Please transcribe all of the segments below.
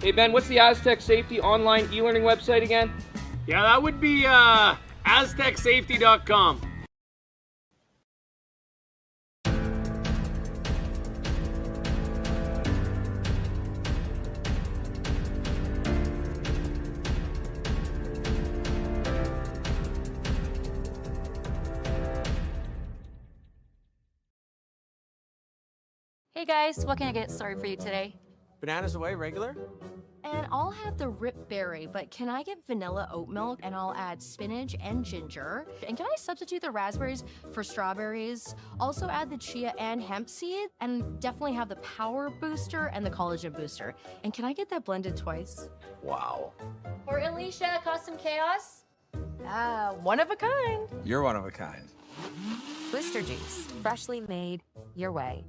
Hey Ben, what's the Aztec Safety online e-learning website again? Yeah, that would be aztecsafety.com. Hey guys, what can I get started for you today? Bananas away, regular? And I'll have the rip berry, but can I get vanilla oat milk and I'll add spinach and ginger? And can I substitute the raspberries for strawberries? Also add the chia and hemp seed and definitely have the power booster and the collagen booster. And can I get that blended twice? Wow. For Alicia, custom chaos? One of a kind. You're one of a kind. Booster juice, freshly made, your way.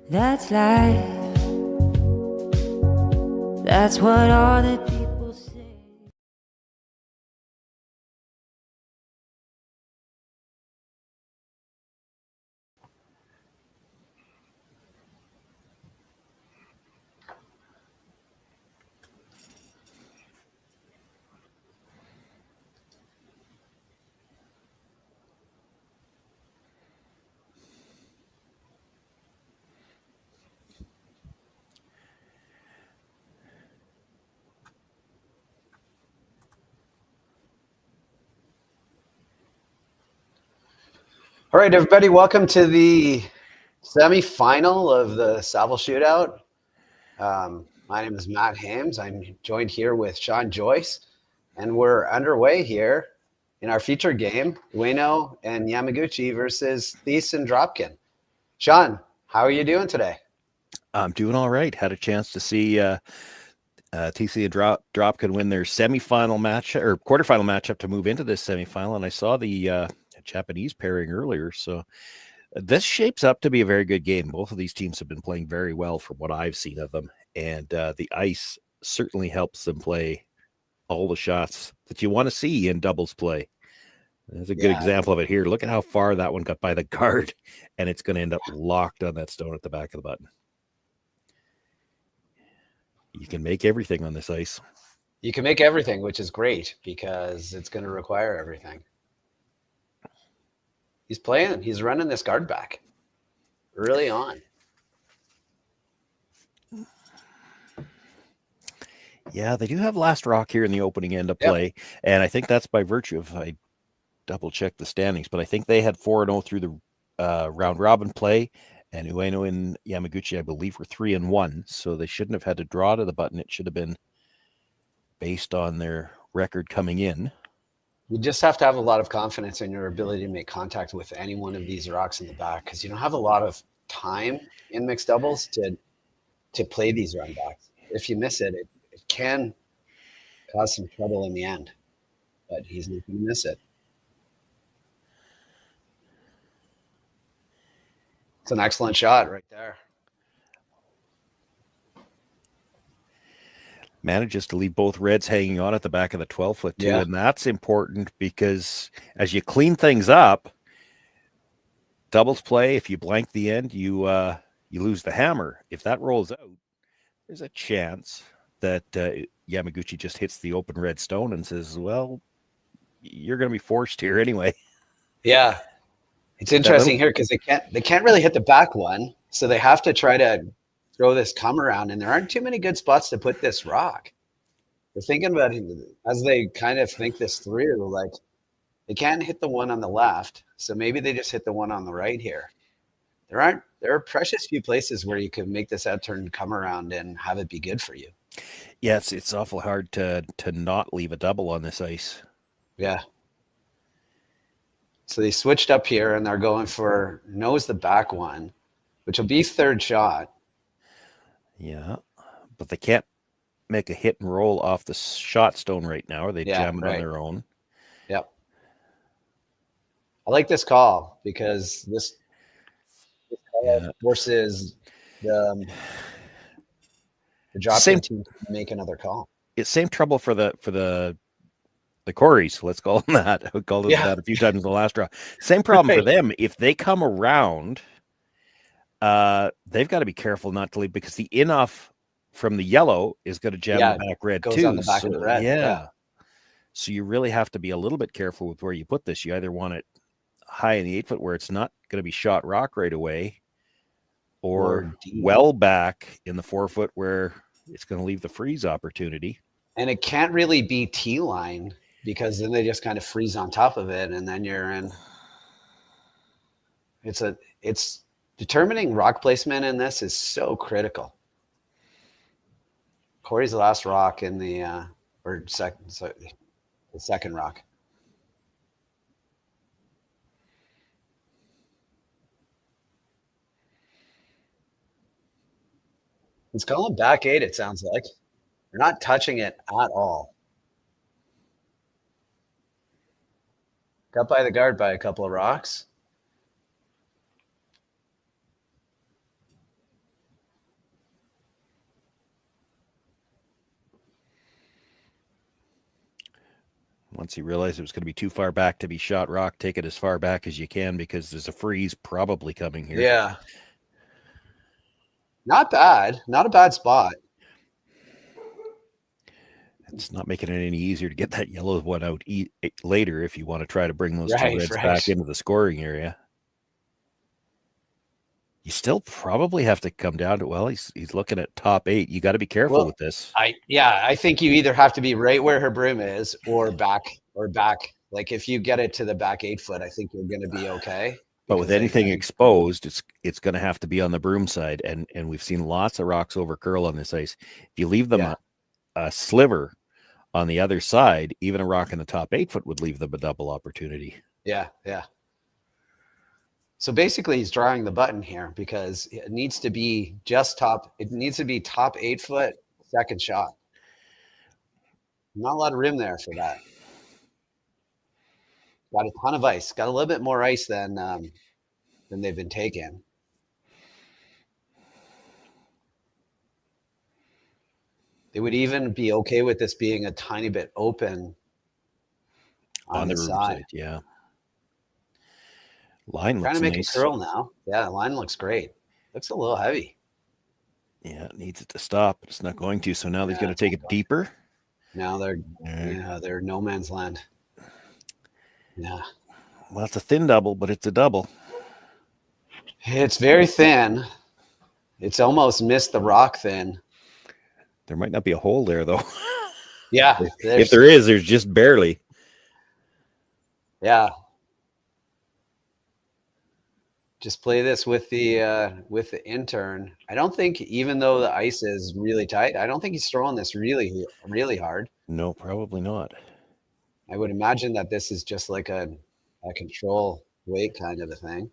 That's life. That's what all the people say. All right, everybody, welcome to the semi-final of the Saville Shootout. My name is Matt Hames. I'm joined here with Sean Joyce, and we're underway here in our feature game, Ueno and Yamaguchi versus Thiesse and Dropkin. Sean, how are you doing today? I'm doing all right. Had a chance to see Thiesse and Dropkin win their semifinal match or quarterfinal matchup to move into this semifinal, and I saw the Japanese pairing earlier, so this shapes up to be a very good game. Both of these teams have been playing very well from what I've seen of them, and the ice certainly helps them play all the shots that you want to see in doubles play. There's a good example of it here. Look at how far that one got by the guard, and it's going to end up locked on that stone at the back of the button. You can make everything on this ice. You can make everything, which is great because it's going to require everything. He's playing. He's running this guard back early on. Yeah, they do have last rock here in the opening end of play, and I think that's by virtue of, I double-checked the standings, but I think they had 4-0 through the round-robin play, and Ueno and Yamaguchi, I believe, were 3-1, so they shouldn't have had to draw to the button. It should have been based on their record coming in. You just have to have a lot of confidence in your ability to make contact with any one of these rocks in the back because you don't have a lot of time in mixed doubles to play these run backs. If you miss it, it can cause some trouble in the end, but he's not going to miss it. It's an excellent shot right there. Manages to leave both reds hanging on at the back of the 12-foot too, and that's important because as you clean things up, doubles play, if you blank the end, you lose the hammer. If that rolls out, there's a chance that Yamaguchi just hits the open red stone and says, well, you're going to be forced here anyway. Yeah. It's interesting here because they can't really hit the back one, so they have to try to throw this come around, and there aren't too many good spots to put this rock. They're thinking about it as they kind of think this through, like they can't hit the one on the left, so maybe they just hit the one on the right here. There are precious few places where you could make this out turn come around and have it be good for you. Yeah, it's awful hard to not leave a double on this ice. Yeah. So they switched up here and they're going for nose the back one, which will be third shot. Yeah, but they can't make a hit and roll off the shot stone right now, or they jam it on their own. Yep. I like this call because this call forces the Dropkin team to make another call. It's same trouble for the Coreys. Let's call them that. We called them that a few times in the last draw. Same problem for them. If they come around, they've got to be careful not to leave because the in off from the yellow is going to jam the back red goes too. on the back of the red. Yeah. So you really have to be a little bit careful with where you put this. You either want it high in the 8 foot where it's not going to be shot rock right away, or well back in the 4 foot where it's going to leave the freeze opportunity. And it can't really be T line because then they just kind of freeze on top of it, and then you're in. It's determining rock placement in this is so critical. Corey's the last rock in the the second rock. It's going back 8, it sounds like. They're not touching it at all. Got by the guard by a couple of rocks. Once you realize it was going to be too far back to be shot rock, take it as far back as you can because there's a freeze probably coming here. Yeah. Not bad. Not a bad spot. It's not making it any easier to get that yellow one out later if you want to try to bring those two reds back into the scoring area. You still probably have to come down to, well, he's looking at top 8. You got to be careful with this. I think you either have to be right where her broom is or back. Like if you get it to the back 8 foot, I think you're going to be okay. But with anything exposed, it's going to have to be on the broom side. And we've seen lots of rocks over curl on this ice. If you leave them a sliver on the other side, even a rock in the top 8 foot would leave them a double opportunity. Yeah. So basically he's drawing the button here because it needs to be top 8 foot, second shot. Not a lot of rim there for that. Got a ton of ice. Got a little bit more ice than they've been taking. They would even be okay with this being a tiny bit open on the side. Yeah. Line looks trying to make nice. it curl now. Yeah, the line looks great. Looks a little heavy. Yeah, it needs it to stop, but it's not going to. So now they're going to take it deeper. Now they're no man's land. Yeah. Well, it's a thin double, but it's a double. It's very thin. It's almost missed the rock thin. There might not be a hole there, though. Yeah. If there is, there's just barely. Yeah. Just play this with the intern. I don't think, even though the ice is really tight, I don't think he's throwing this really, really hard. No, probably not. I would imagine that this is just like a control weight kind of a thing.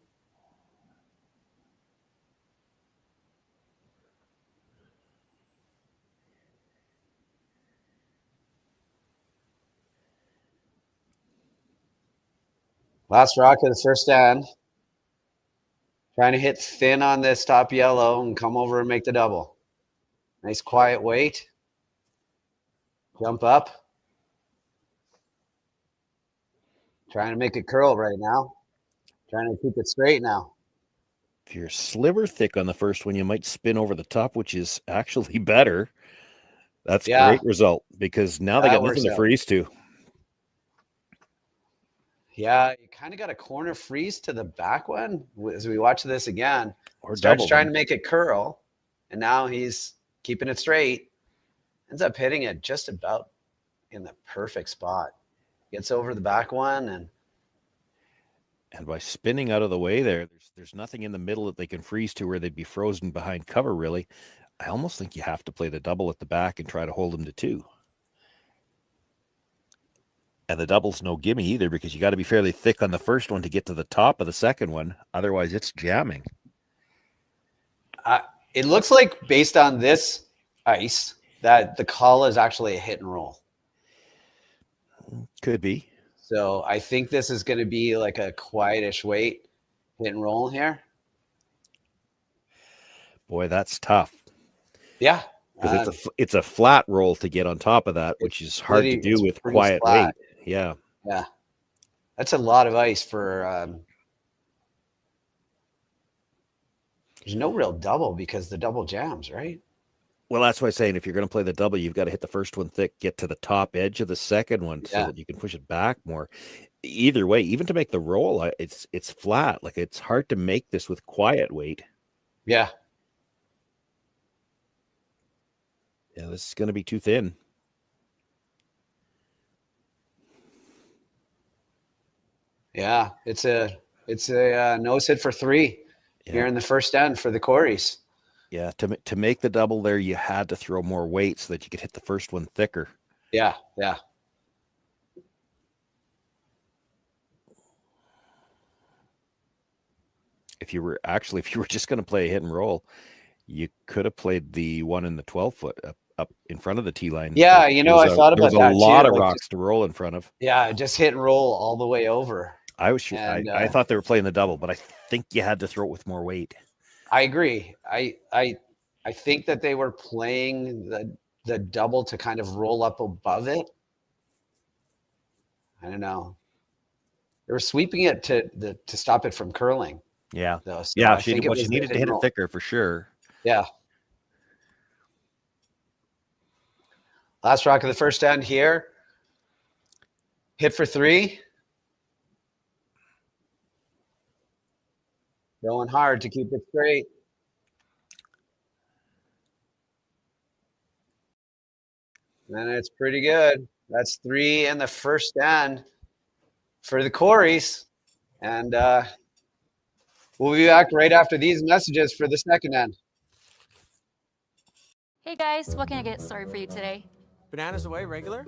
Last rock of the first stand. Trying to hit thin on this top yellow and come over and make the double. Nice quiet weight. Jump up. Trying to make it curl right now. Trying to keep it straight now. If you're sliver thick on the first one, you might spin over the top, which is actually better. That's a great result because now they got nothing to freeze to. Yeah, you kind of got a corner freeze to the back one as we watch this again. Or starts trying to make it curl, and now he's keeping it straight. Ends up hitting it just about in the perfect spot. Gets over the back one, and by spinning out of the way there's nothing in the middle that they can freeze to where they'd be frozen behind cover, really. I almost think you have to play the double at the back and try to hold them to 2. And the double's no gimme either, because you got to be fairly thick on the first one to get to the top of the second one. Otherwise, it's jamming. It looks like, based on this ice, that the call is actually a hit and roll. Could be. So I think this is going to be like a quietish weight hit and roll here. Boy, that's tough. Yeah. Because it's a flat roll to get on top of that, which is hard to do with quiet weight. Yeah. Yeah. That's a lot of ice for there's no real double because the double jams, right? Well, that's why I'm saying if you're going to play the double, you've got to hit the first one thick, get to the top edge of the second one so that you can push it back more. Either way, even to make the roll, it's flat. Like, it's hard to make this with quiet weight. Yeah. Yeah, this is going to be too thin. Yeah, it's a nose hit for 3 here in the first end for the Coreys. Yeah, to make the double there, you had to throw more weight so that you could hit the first one thicker. Yeah, yeah. If you were just going to play a hit and roll, you could have played the one in the 12-foot up in front of the tee line. Yeah, I thought about that too. There's a lot of rocks to roll in front of. Yeah, just hit and roll all the way over. I thought they were playing the double, but I think you had to throw it with more weight. I agree. I think that they were playing the double to kind of roll up above it. I don't know. They were sweeping it to stop it from curling. Yeah. Though, so yeah, she needed to hit it thicker for sure. Yeah. Last rock of the first end here. Hit for 3. Going hard to keep it straight. And it's pretty good. That's 3 in the first end for the Coreys. And we'll be back right after these messages for the second end. Hey guys, what can I get started for you today? Bananas away, regular?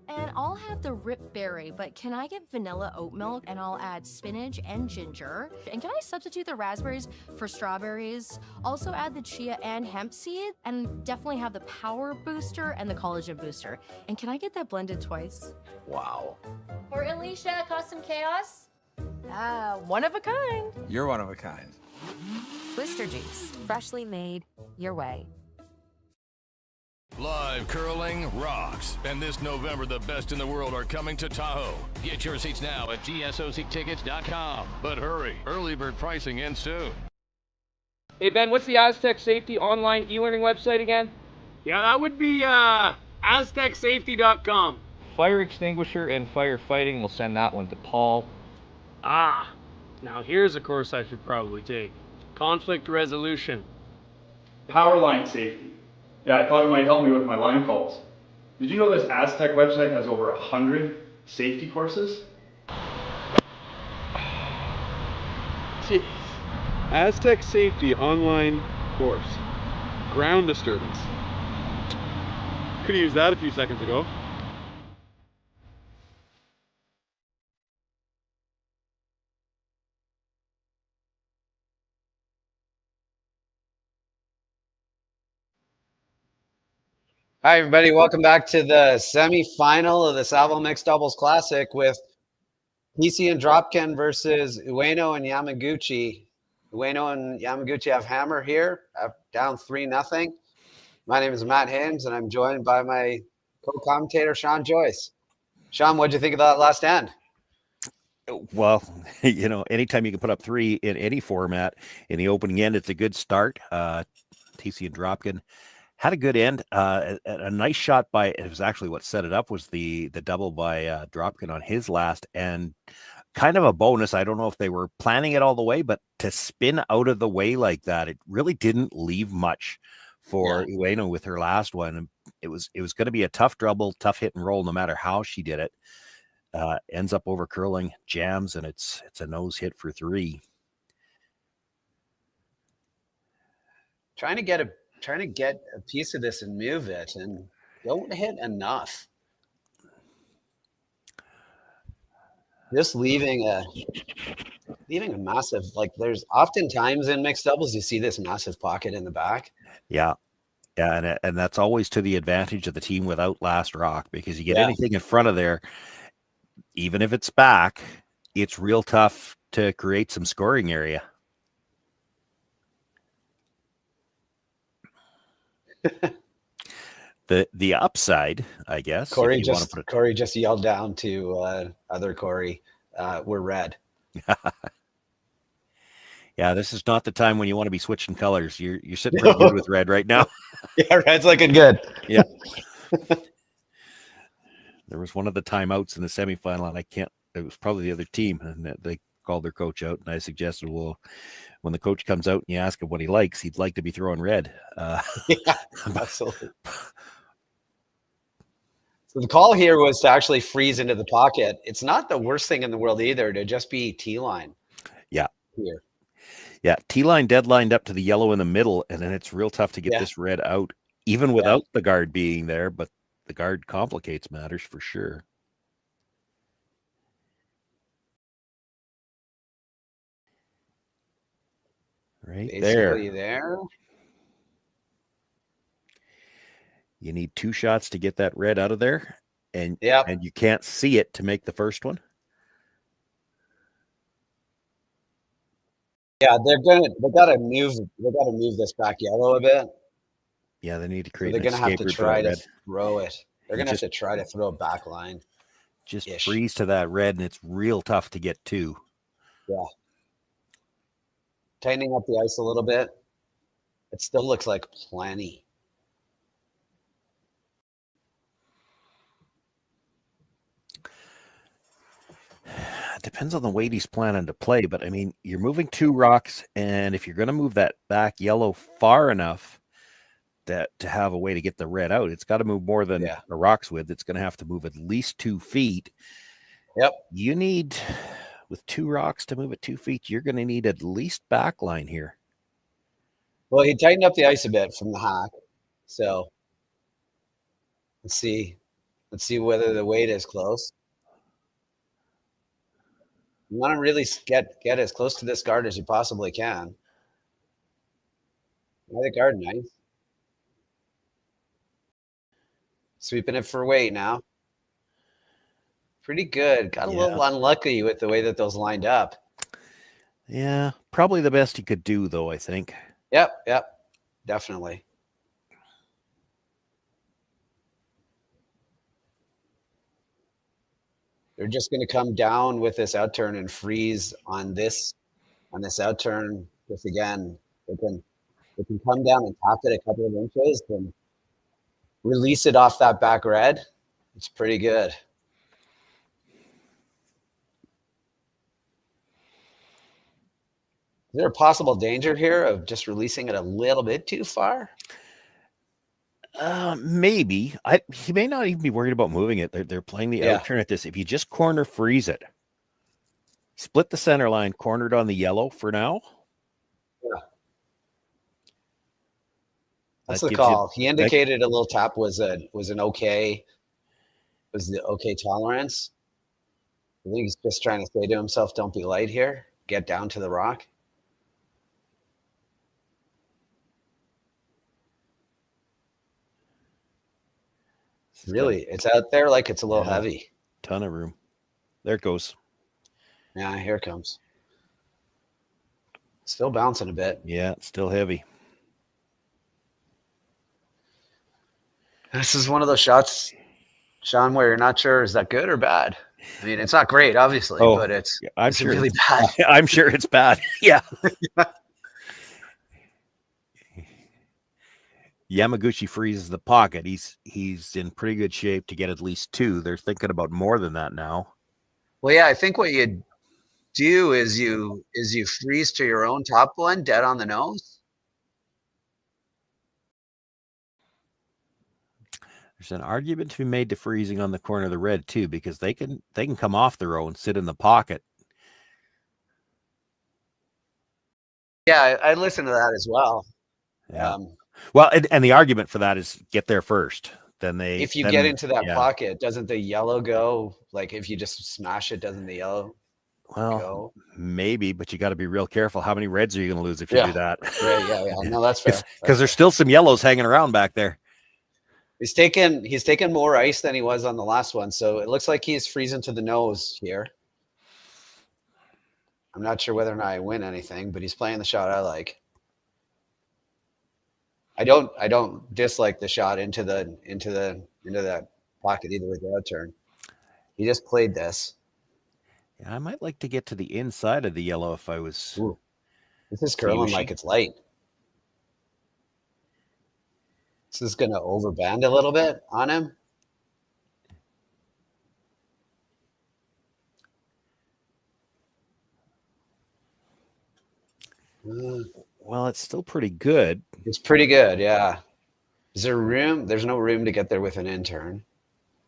And I'll have the rip berry, but can I get vanilla oat milk and I'll add spinach and ginger? And can I substitute the raspberries for strawberries? Also add the chia and hemp seed, and definitely have the power booster and the collagen booster. And can I get that blended twice? Wow. For Alicia, custom chaos? One of a kind. You're one of a kind. Blister juice, freshly made your way. Live curling rocks. And this November, the best in the world are coming to Tahoe. Get your seats now at gsoctickets.com. But hurry, early bird pricing ends soon. Hey Ben, what's the Aztec Safety online e-learning website again? Yeah, that would be aztecsafety.com. Fire extinguisher and firefighting, we'll send that one to Paul. Ah, now here's a course I should probably take. Conflict resolution. Power line safety. Yeah, I thought it might help me with my line calls. Did you know this Aztec website has over 100 safety courses? Jeez. Aztec Safety online course. Ground disturbance. Could have used that a few seconds ago. Hi, everybody. Welcome back to the semi-final of the Saville Mixed Doubles Classic with Thiesse and Dropkin versus Ueno and Yamaguchi. Ueno and Yamaguchi have hammer here, down 3-0. My name is Matt Hames, and I'm joined by my co-commentator, Sean Joyce. Sean, what did you think of that last end? Well, anytime you can put up 3 in any format in the opening end, it's a good start. Thiesse and Dropkin had a good end. A nice shot by, it was actually what set it up, was the double by Dropkin on his last, and kind of a bonus. I don't know if they were planning it all the way, but to spin out of the way like that, it really didn't leave much for Ueno with her last one. It was going to be a tough double, tough hit and roll, no matter how she did it. Ends up over curling, jams, and it's a nose hit for 3. Trying to get a piece of this and move it, and don't hit enough. just leaving a massive, like there's oftentimes in mixed doubles, you see this massive pocket in the back. Yeah. Yeah, and that's always to the advantage of the team without last rock, because you get Yeah. anything in front of there, even if it's back, it's real tough to create some scoring area. The upside, I guess. Corey just yelled down to other Corey, we're red. Yeah, this is not the time when you want to be switching colors. You're sitting pretty good with red right now. Yeah, red's looking good. Yeah. There was one of the timeouts in the semifinal, and it was probably the other team, and they called their coach out, and I suggested, well, when the coach comes out and you ask him what he likes, he'd like to be throwing red. Yeah, absolutely. So the call here was to actually freeze into the pocket. It's not the worst thing in the world either to just be T-line. Yeah. Here. Yeah, T-line deadlined up to the yellow in the middle, and then it's real tough to get this red out, even without the guard being there, but the guard complicates matters for sure. Right Basically there. You need 2 shots to get that red out of there, and you can't see it to make the first one. Yeah, they gotta move this back yellow a bit. Yeah, they need to create. So they're gonna have to try to throw it. They're gonna have to try to throw a back line. Just freeze to that red, and it's real tough to get to. Yeah. Tightening up the ice a little bit. It still looks like plenty. It depends on the weight he's planning to play, but I mean, you're moving 2 rocks, and if you're going to move that back yellow far enough to have a way to get the red out, it's got to move more than the rock's width. It's going to have to move at least 2 feet. Yep. You need, with 2 rocks to move at 2 feet, you're going to need at least back line here. Well, he tightened up the ice a bit from the hack. So let's see whether the weight is close. You want to really get as close to this guard as you possibly can. The guard, nice. Sweeping it for weight now. Pretty good. Got a little unlucky with the way that those lined up. Yeah, probably the best he could do, though, I think. Yep, definitely. They're just going to come down with this outturn and freeze on this outturn. Just again, they can come down and tap it a couple of inches and release it off that back red. It's pretty good. Is there a possible danger here of just releasing it a little bit too far? Maybe. He may not even be worried about moving it. They're playing the outturn at this. If you just corner freeze it, split the center line, cornered on the yellow for now. Yeah. That's the call. He indicated a little tap was the okay tolerance. I think he's just trying to say to himself, don't be light here. Get down to the rock. Really, it's out there like it's a little heavy. Ton of room. There it goes. Yeah, here it comes. Still bouncing a bit. Yeah, it's still heavy. This is one of those shots, Sean, where you're not sure, is that good or bad? I mean, it's not great, obviously, but it's really bad. I'm sure it's bad. Yeah. Yamaguchi freezes the pocket. He's in pretty good shape to get at least 2. They're thinking about more than that now. Well, yeah, I think what you do is you freeze to your own top one, dead on the nose. There's an argument to be made to freezing on the corner of the red too, because they can come off the row and sit in the pocket. Yeah, I listen to that as well. Yeah. Well, and the argument for that is get there first. then if you get into that pocket, doesn't the yellow go? Like if you just smash it, doesn't the yellow go? Maybe, but you got to be real careful. How many reds are you going to lose if you do that? Right, yeah. No, that's fair. Because there's still some yellows hanging around back there. He's taken more ice than he was on the last one, so it looks like he's freezing to the nose here. I'm not sure whether or not I win anything, but he's playing the shot I like. I don't dislike the shot into that pocket either with the out turn. He just played this. Yeah, I might like to get to the inside of the yellow if I was. Ooh, this is curling like it's light. This is gonna overband a little bit on him. Well, it's still pretty good. It's pretty good, yeah. Is there room? There's no room to get there with an in-turn.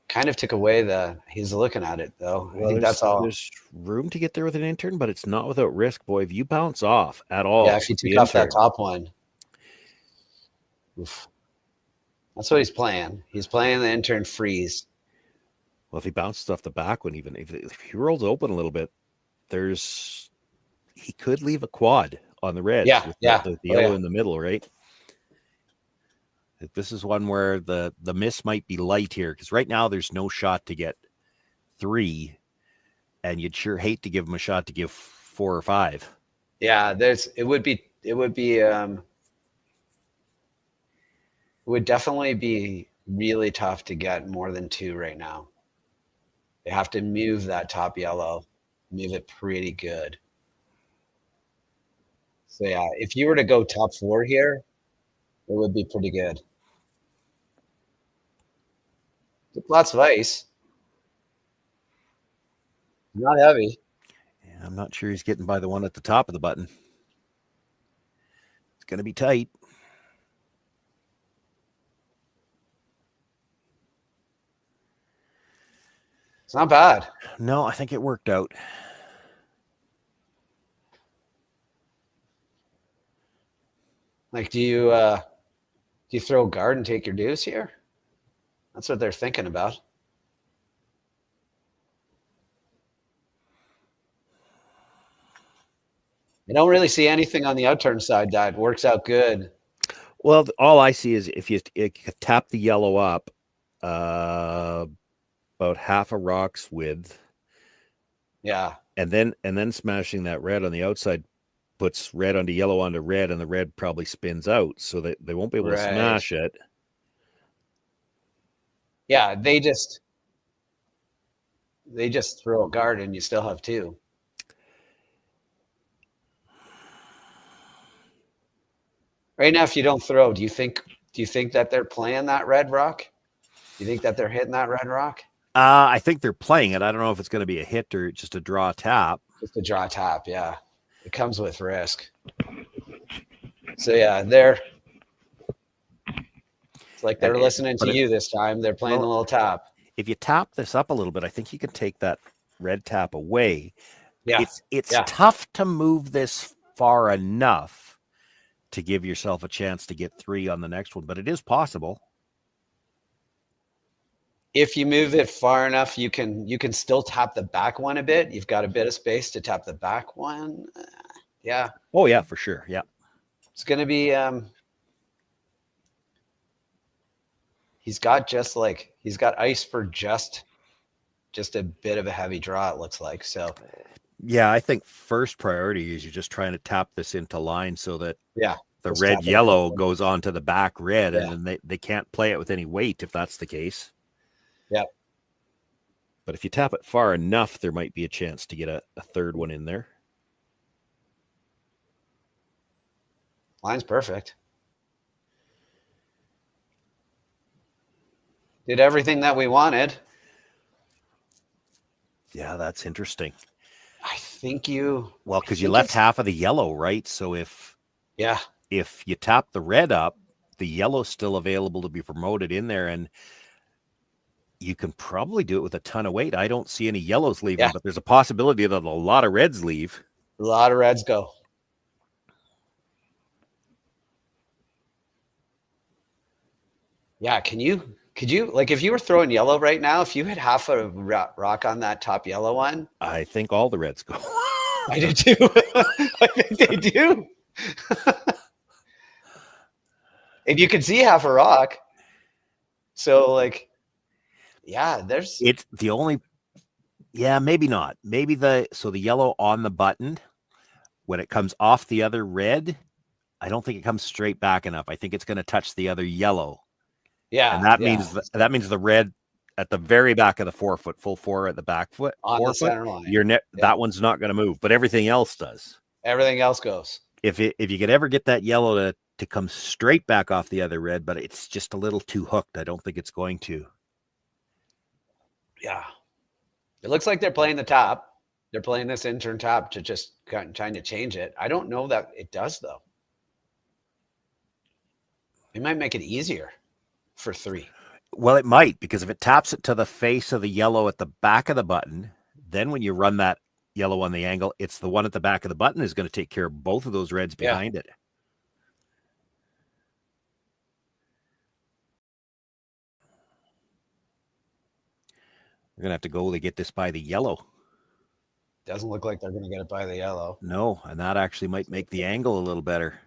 Kind of took away he's looking at it, though. I think that's all. There's room to get there with an in-turn, but it's not without risk, boy. If you bounce off at all. Yeah, if you take off that top one. Oof. That's what he's playing. He's playing the in-turn freeze. Well, if he bounces off the back one, even if he rolls open a little bit, he could leave a quad on the red. Yeah, the yellow in the middle, right? This is one where the miss might be light here, because right now there's no shot to get 3, and you'd sure hate to give him a shot to give 4 or 5. Yeah, it would definitely be really tough to get more than 2 right now. They have to move that top yellow, move it pretty good. So yeah, if you were to go top 4 here, it would be pretty good. Lots of ice. Not heavy. Yeah, I'm not sure he's getting by the one at the top of the button. It's going to be tight. It's not bad. No, I think it worked out. Like, do you throw a guard and take your deuce here? That's what they're thinking about. I don't really see anything on the outturn side that works out good. Well, all I see is if you tap the yellow up about half a rock's width. Yeah. And then smashing that red on the outside puts red onto yellow onto red, and the red probably spins out, so that they won't be able to smash it. Yeah, they just throw a guard and you still have 2. Right now, if you don't throw, do you think that they're playing that red rock? Do you think that they're hitting that red rock? I think they're playing it. I don't know if it's going to be a hit or just a draw tap. Just a draw tap, yeah. It comes with risk. So yeah, it's like they're listening to you this time. They're playing a little tap. If you tap this up a little bit, I think you can take that red tap away. Yeah. It's tough to move this far enough to give yourself a chance to get 3 on the next one, but it is possible. If you move it far enough, you can still tap the back one a bit. You've got a bit of space to tap the back one. Yeah. Oh yeah, for sure. Yeah. It's going to be he's got ice for just a bit of a heavy draw, it looks like. So yeah, I think first priority is you're just trying to tap this into line so that the just red yellow goes onto the back red, and then they can't play it with any weight if that's the case. Yeah. But if you tap it far enough, there might be a chance to get a third one in there. Line's perfect. Did everything that we wanted. Yeah, that's interesting. I think well, because you left half of the yellow, right? So if you tap the red up, the yellow's still available to be promoted in there, and you can probably do it with a ton of weight. I don't see any yellows leaving, but there's a possibility that a lot of reds leave. A lot of reds go. Yeah, can you Could you, like, if you were throwing yellow right now, if you hit half a rock on that top yellow one? I think all the reds go. I do too. I think they do. And you can see half a rock. So, like, yeah, there's. It's the only. Yeah, maybe not. Maybe the yellow on the button, when it comes off the other red, I don't think it comes straight back enough. I think it's going to touch the other yellow. Yeah. And that means the red at the very back of the forefoot, full four at the back foot, on the center line. That one's not going to move, but everything else does. Everything else goes. If you could ever get that yellow to come straight back off the other red, but it's just a little too hooked. I don't think it's going to. Yeah. It looks like they're playing the top. They're playing this intern top to just kind of trying to change it. I don't know that it does, though. It might make it easier for 3. Well, it might, because if it taps it to the face of the yellow at the back of the button, then when you run that yellow on the angle, it's the one at the back of the button is going to take care of both of those reds behind it. We're going to have to go to get this by the yellow. Doesn't look like they're going to get it by the yellow. No, and that actually might make the angle a little better.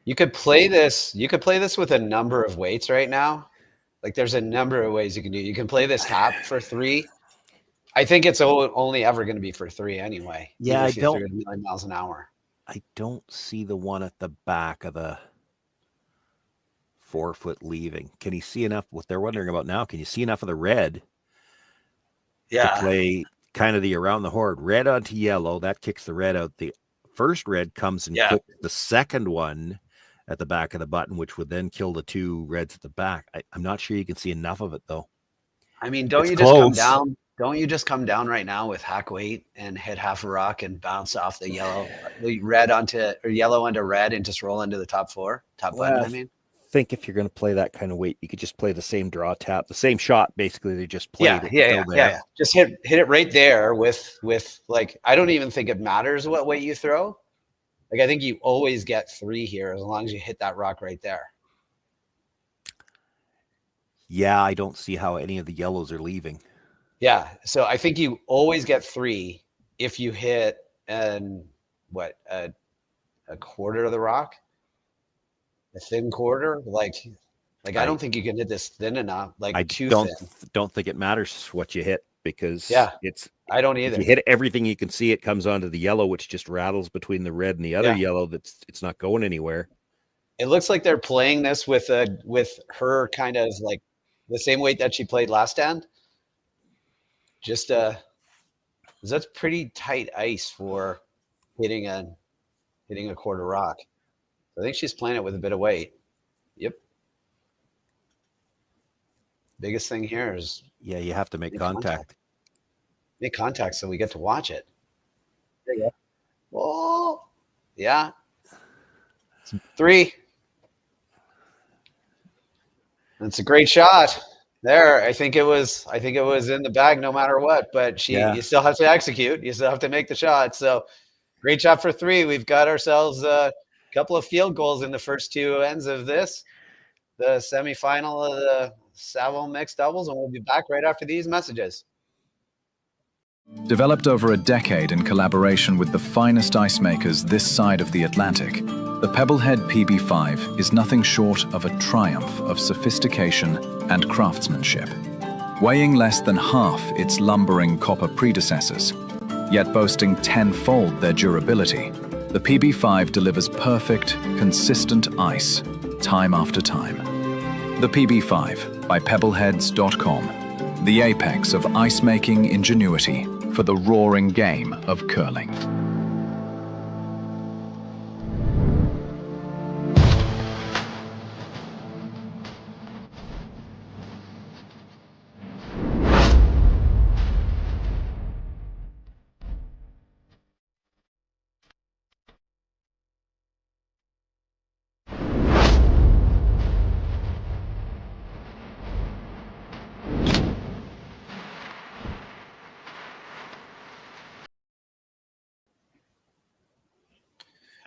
You could play this. You could play this with a number of weights right now. Like, there's a number of ways you can do it. You can play this top for 3. I think it's only ever going to be for 3 anyway. Yeah, I don't. 3 miles an hour. I don't see the one at the back of the forefoot leaving. Can you see enough? What they're wondering about now? Can you see enough of the red? Yeah. To play kind of the around the horn, red onto yellow. That kicks the red out. The first red comes and kicks the second one at the back of the button, which would then kill the 2 reds at the back. I'm not sure you can see enough of it, though. I mean, don't It's you just close. come down? Don't you just come down right now with hack weight and hit half a rock and bounce off the yellow, yellow onto red and just roll into the top button? I mean, I think if you're going to play that kind of weight, you could just play the same draw tap, the same shot. Basically, they just played it. Yeah. Just hit it right there with like, I don't even think it matters what weight you throw. Like, I think you always get 3 here as long as you hit that rock right there. Yeah, I don't see how any of the yellows are leaving. Yeah, so I think you always get 3 if you hit a quarter of the rock, a thin quarter. Like I don't think you can hit this thin enough. Like, I too don't thin. think it matters what you hit, because I don't either. If you hit everything you can see, it comes onto the yellow, which just rattles between the red and the other yellow. It's not going anywhere. It looks like they're playing this with her kind of like the same weight that she played last end. Just that's pretty tight ice for hitting a quarter rock. I think she's playing it with a bit of weight. Yep. Biggest thing here is you have to make contact. Make contact so we get to watch it. There you go. Oh, yeah. 3. That's a great shot. There, I think it was in the bag no matter what, but you still have to execute. You still have to make the shot. So great shot for 3. We've got ourselves a couple of field goals in the first 2 ends of this, the semifinal of the Saville mixed doubles, and we'll be back right after these messages. Developed over a decade in collaboration with the finest ice makers this side of the Atlantic, the Pebblehead PB5 is nothing short of a triumph of sophistication and craftsmanship. Weighing less than half its lumbering copper predecessors, yet boasting 10-fold their durability, the PB5 delivers perfect, consistent ice, time after time. The PB5 by Pebbleheads.com, the apex of ice-making ingenuity for the roaring game of curling.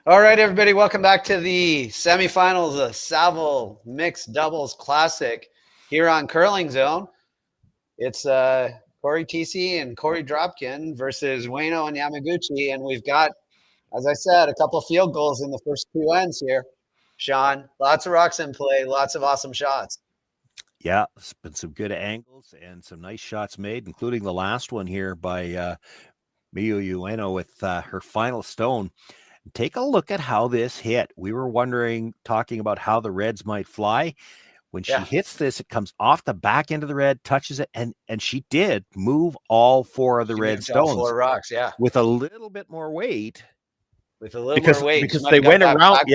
All right, everybody, welcome back to the semifinals of Saville Mixed Doubles Classic here on Curling Zone. It's Cory Thiesse and Cory Dropkin versus Ueno and Yamaguchi, and we've got, as I said, a couple of field goals in the first two ends here. Sean, lots of rocks in play, lots of awesome shots. Yeah, it's been some good angles and some nice shots made, including the last one here by Miyu Ueno with her final stone. Take a look at how this hit. We were talking about how the reds might fly. When she hits this, it comes off the back end of the red, touches it, and she did move all four of the red stones. All four rocks, yeah. With a little bit more weight. With a little more weight. Because they went around,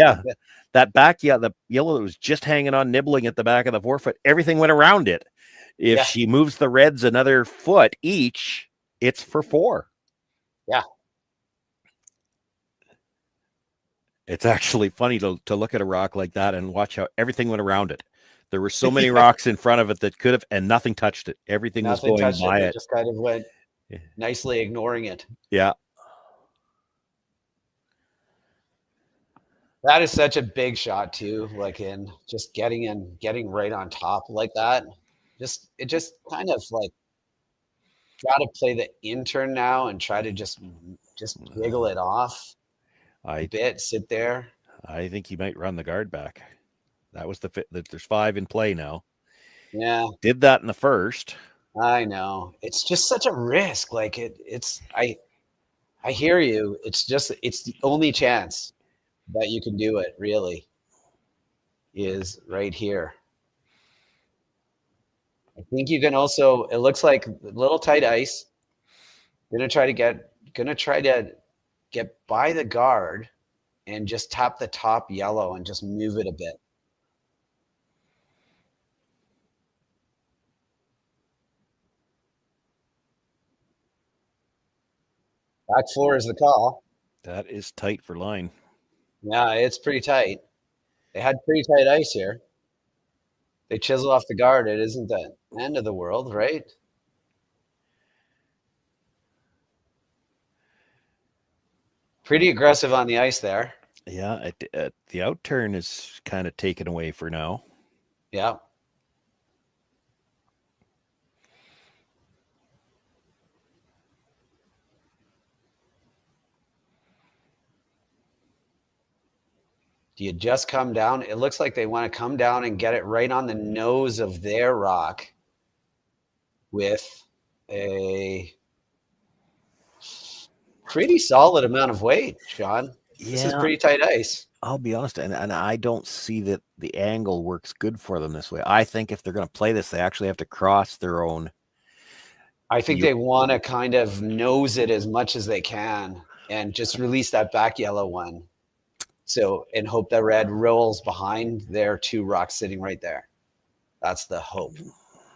that back, the yellow that was just hanging on, nibbling at the back of the forefoot, everything went around it. If she moves the reds another foot each, it's for 4. Yeah. It's actually funny to look at a rock like that and watch how everything went around it. There were so many rocks in front of it that could have, and nothing touched it. Everything was going by it. Just kind of went nicely ignoring it. Yeah. That is such a big shot too. Like in just getting right on top like that. It just kind of like got to play the intern now and try to just wiggle it off. Sit there. I think he might run the guard back. That was there's 5 in play now. Yeah. Did that in the first. I know. It's just such a risk. Like I hear you. It's the only chance that you can do it really is right here. I think you can also, it looks like a little tight ice. Gonna try to get by the guard and just tap the top yellow and just move it a bit. Back 4 is the call. That is tight for line. Yeah, it's pretty tight. They had pretty tight ice here. They chisel off the guard. It isn't the end of the world, right? Pretty aggressive on the ice there. Yeah, the outturn is kind of taken away for now. Yeah. Do you just come down? It looks like they want to come down and get it right on the nose of their rock with a pretty solid amount of weight, Sean. This is pretty tight ice. I'll be honest, and I don't see that the angle works good for them this way. I think if they're going to play this, they actually have to cross their own. I think they want to kind of nose it as much as they can and just release that back yellow one. So, and hope that red rolls behind their 2 rocks sitting right there. That's the hope.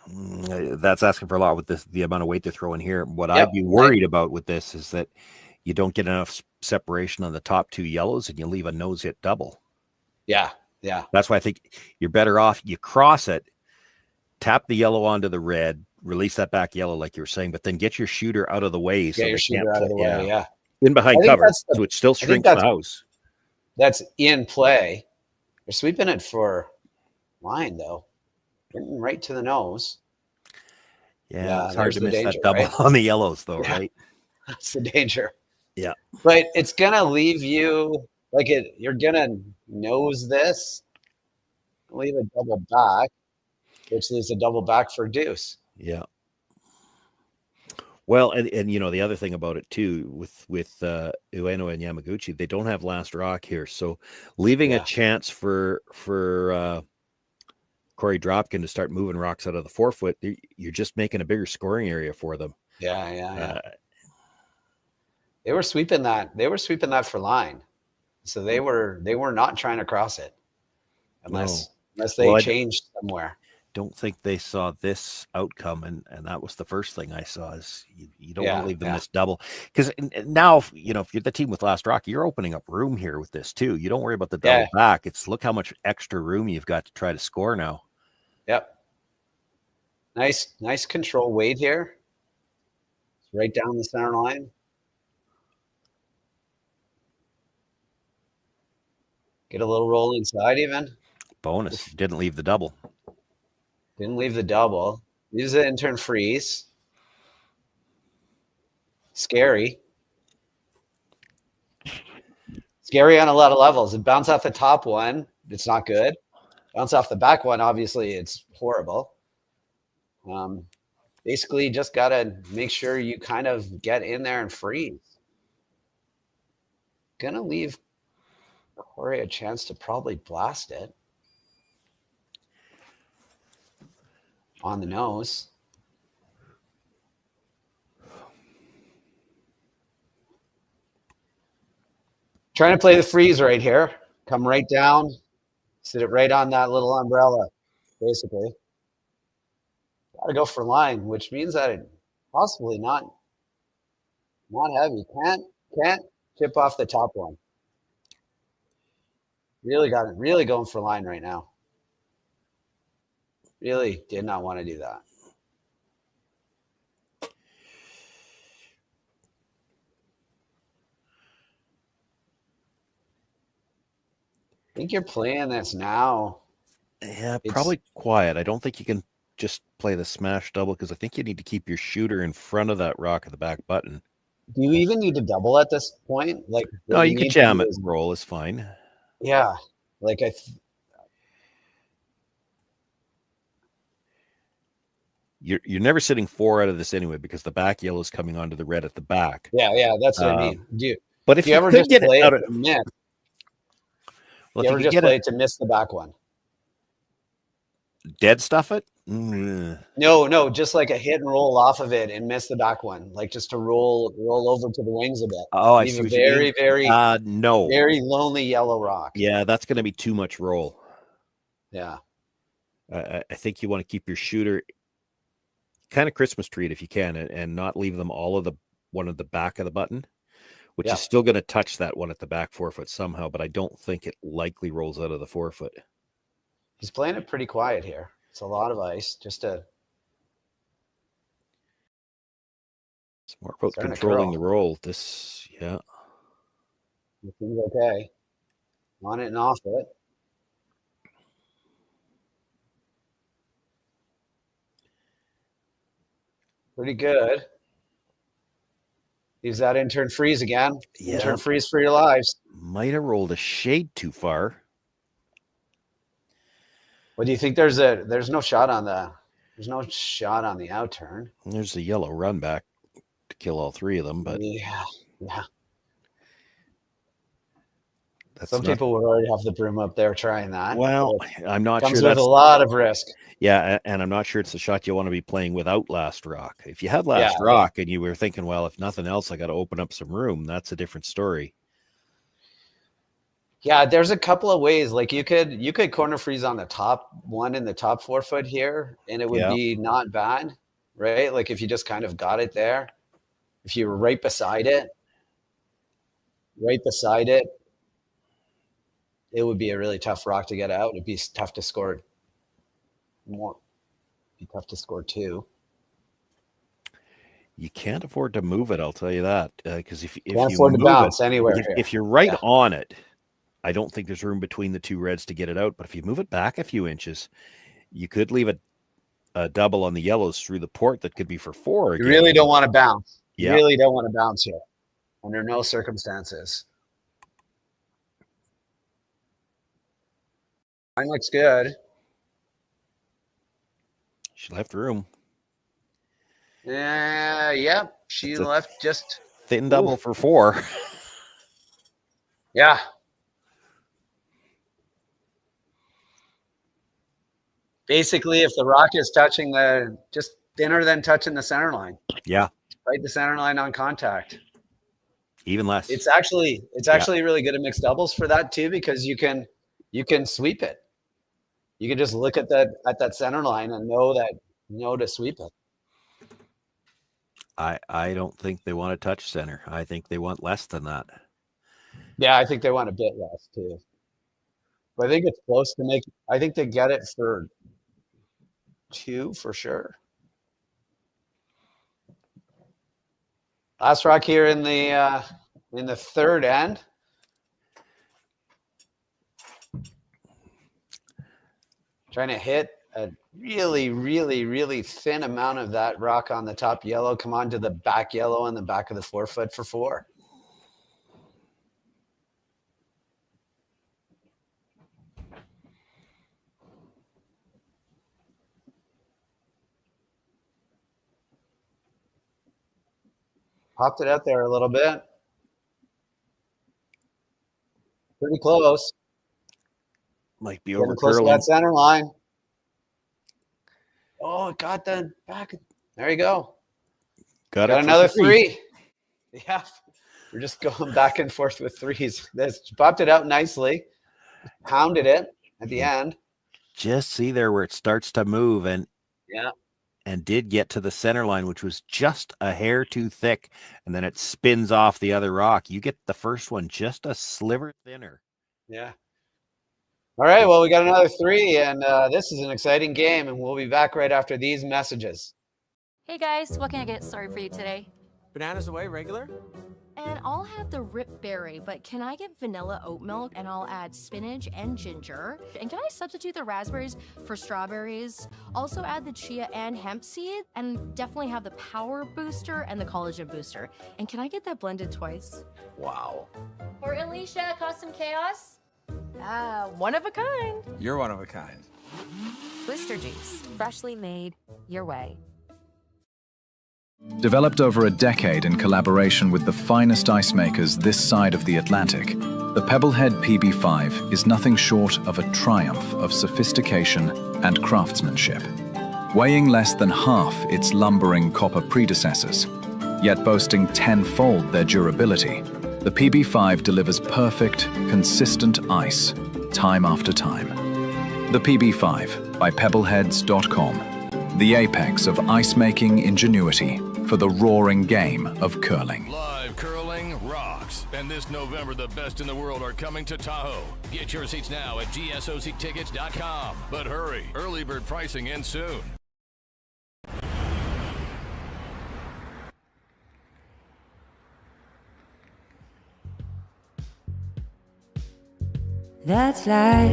That's asking for a lot with the amount of weight they're throwing here. What I'd be worried about with this is that you don't get enough separation on the top 2 yellows and you leave a nose hit double. Yeah. Yeah. That's why I think you're better off. You cross it, tap the yellow onto the red, release that back yellow like you were saying, but then get your shooter out of the way. Get your shooter out of the way. Yeah. In behind cover, so it still shrinks the house. That's in play. They're sweeping it for line though. Getting right to the nose. Yeah, it's hard to miss that double on the yellows though, right? That's the danger. Yeah. But it's gonna leave you like you're gonna nose this, leave a double back, which leaves a double back for deuce. Yeah. Well, and you know, the other thing about it too, with Ueno and Yamaguchi, they don't have last rock here. So leaving a chance for Cory Dropkin to start moving rocks out of the forefoot, you're just making a bigger scoring area for them. Yeah. They were sweeping that. They were sweeping that for line. So they were not trying to cross it unless they changed somewhere. Don't think they saw this outcome, and that was the first thing I saw is you don't want to leave them this double, because now, you know, if you're the team with last rock, you're opening up room here with this too. You don't worry about the double back. It's look how much extra room you've got to try to score now. Yep. Nice control weight here. It's right down the center line. Get a little roll inside even. Bonus. Didn't leave the double. Didn't leave the double. Use the intern freeze. Scary. Scary on a lot of levels. It bounced off the top one. It's not good. Bounce off the back one. Obviously, it's horrible. Basically, just got to make sure you kind of get in there and freeze. Going to leave Korey a chance to probably blast it on the nose. Trying to play the freeze right here. Come right down. Sit it right on that little umbrella, basically. Got to go for line, which means that it possibly not heavy. Can't chip off the top one. Really got it. Really going for line right now. Really did not want to do that. I think you're playing this now. Yeah, probably quiet. I don't think you can just play the smash double because I think you need to keep your shooter in front of that rock at the back button. Do you even need to double at this point? Like, no, you can jam it and roll is fine. Yeah, like You're never sitting 4 out of this anyway because the back yellow is coming onto the red at the back. Yeah, that's what I mean. But if you ever just just play it out it to miss, well, you ever just play it to miss the back one? Dead stuff it? No, just like a hit and roll off of it and miss the back one, like just to roll over to the wings a bit. Oh, I see. Very no, very lonely yellow rock. Yeah, that's going to be too much roll. Yeah, I think you want to keep your shooter kind of Christmas treat if you can, and not leave them all of the one at the back of the button, which is still going to touch that one at the back 4 foot somehow. But I don't think it likely rolls out of the 4 foot. He's playing it pretty quiet here. It's a lot of ice. Just to. It's more about controlling the roll. This, yeah. It seems okay. On it and off it. Pretty good. Use that intern freeze again. Yeah. Intern freeze for your lives. Might have rolled a shade too far. What do you think? There's no shot on the outturn. There's a yellow run back to kill all 3 of them, but yeah. Some people would already have the broom up there trying that. Well, I'm not sure. Comes with a lot of risk. Yeah, and I'm not sure it's the shot you want to be playing without last rock. If you had last rock and you were thinking, well, if nothing else, I got to open up some room, that's a different story. Yeah, there's a couple of ways. Like you could corner freeze on the top one in the top 4 foot here, and it would be not bad, right? Like if you just kind of got it there. If you were right beside it, it would be a really tough rock to get out. It'd be tough to score more. It'd be tough to score 2. You can't afford to move it, I'll tell you that. Because if you afford to bounce anywhere, if you're right on it, I don't think there's room between the 2 reds to get it out. But if you move it back a few inches, you could leave a double on the yellows through the port that could be for 4 again. You really don't want to bounce. Yeah. You really don't want to bounce here under no circumstances. Mine looks good. She left room. Yeah. She left just thin double for 4. Yeah. Basically, if the rock is touching just thinner than touching the center line. Yeah. Right, the center line on contact. Even less. It's actually really good at mixed doubles for that too, because you can sweep it. You can just look at that center line and know to sweep it. I don't think they want to touch center. I think they want less than that. Yeah, I think they want a bit less too. But I think it's close to make. I think they get it for 2 for sure. Last rock here in the 3rd end. Trying to hit a really, really, really thin amount of that rock on the top yellow. Come on to the back yellow on the back of the forefoot for 4. Popped it out there a little bit. Pretty close. Might be Getting over close to curling. that center line. Oh, it got the back. There you go. Got another 3. Yeah. We're just going back and forth with 3s. This popped it out nicely. Pounded it at the end. Just see there where it starts to move and did get to the center line, which was just a hair too thick, and then it spins off the other rock. You get the first one just a sliver thinner. Yeah. All right, well, we got another 3, and this is an exciting game, and we'll be back right after these messages. Hey guys, what can I get started for you today? Bananas away, regular? And I'll have the rip berry, but can I get vanilla oat milk and I'll add spinach and ginger? And can I substitute the raspberries for strawberries? Also add the chia and hemp seed, and definitely have the power booster and the collagen booster. And can I get that blended twice? Wow. For Alicia, Custom Chaos? One of a kind. You're one of a kind. Blister juice, freshly made your way. Developed over a decade in collaboration with the finest ice makers this side of the Atlantic, the Pebblehead PB5 is nothing short of a triumph of sophistication and craftsmanship. Weighing less than half its lumbering copper predecessors, yet boasting tenfold their durability, the PB5 delivers perfect, consistent ice, time after time. The PB5 by Pebbleheads.com, the apex of ice-making ingenuity for the roaring game of curling. Live curling rocks. And this November, the best in the world are coming to Tahoe. Get your seats now at GSOCtickets.com. But hurry, early bird pricing ends soon. That's life.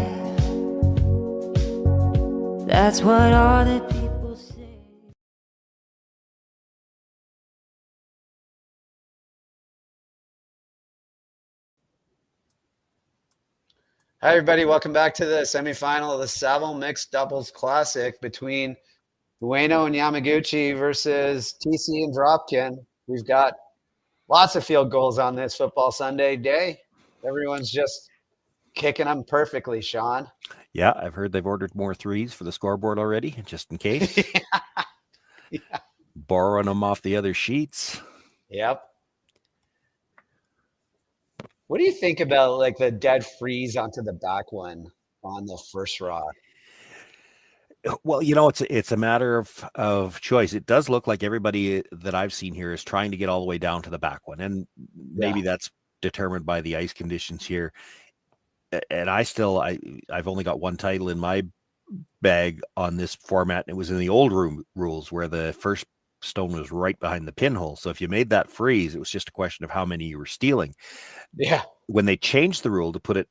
That's what all the people say. Hi, everybody. Welcome back to the semifinal of the Saville Mixed Doubles Classic between Ueno and Yamaguchi versus Thiesse and Dropkin. We've got lots of field goals on this football Sunday day. Everyone's just kicking them perfectly, Sean. Yeah, I've heard they've ordered more 3s for the scoreboard already, just in case. Yeah. Borrowing them off the other sheets. Yep. What do you think about like the dead freeze onto the back one on the first rock? Well, you know, it's a matter of choice. It does look like everybody that I've seen here is trying to get all the way down to the back one, and maybe that's determined by the ice conditions here. And I've only got one title in my bag on this format, and it was in the old rules where the first stone was right behind the pinhole. So if you made that freeze, it was just a question of how many you were stealing. Yeah. When they changed the rule to put it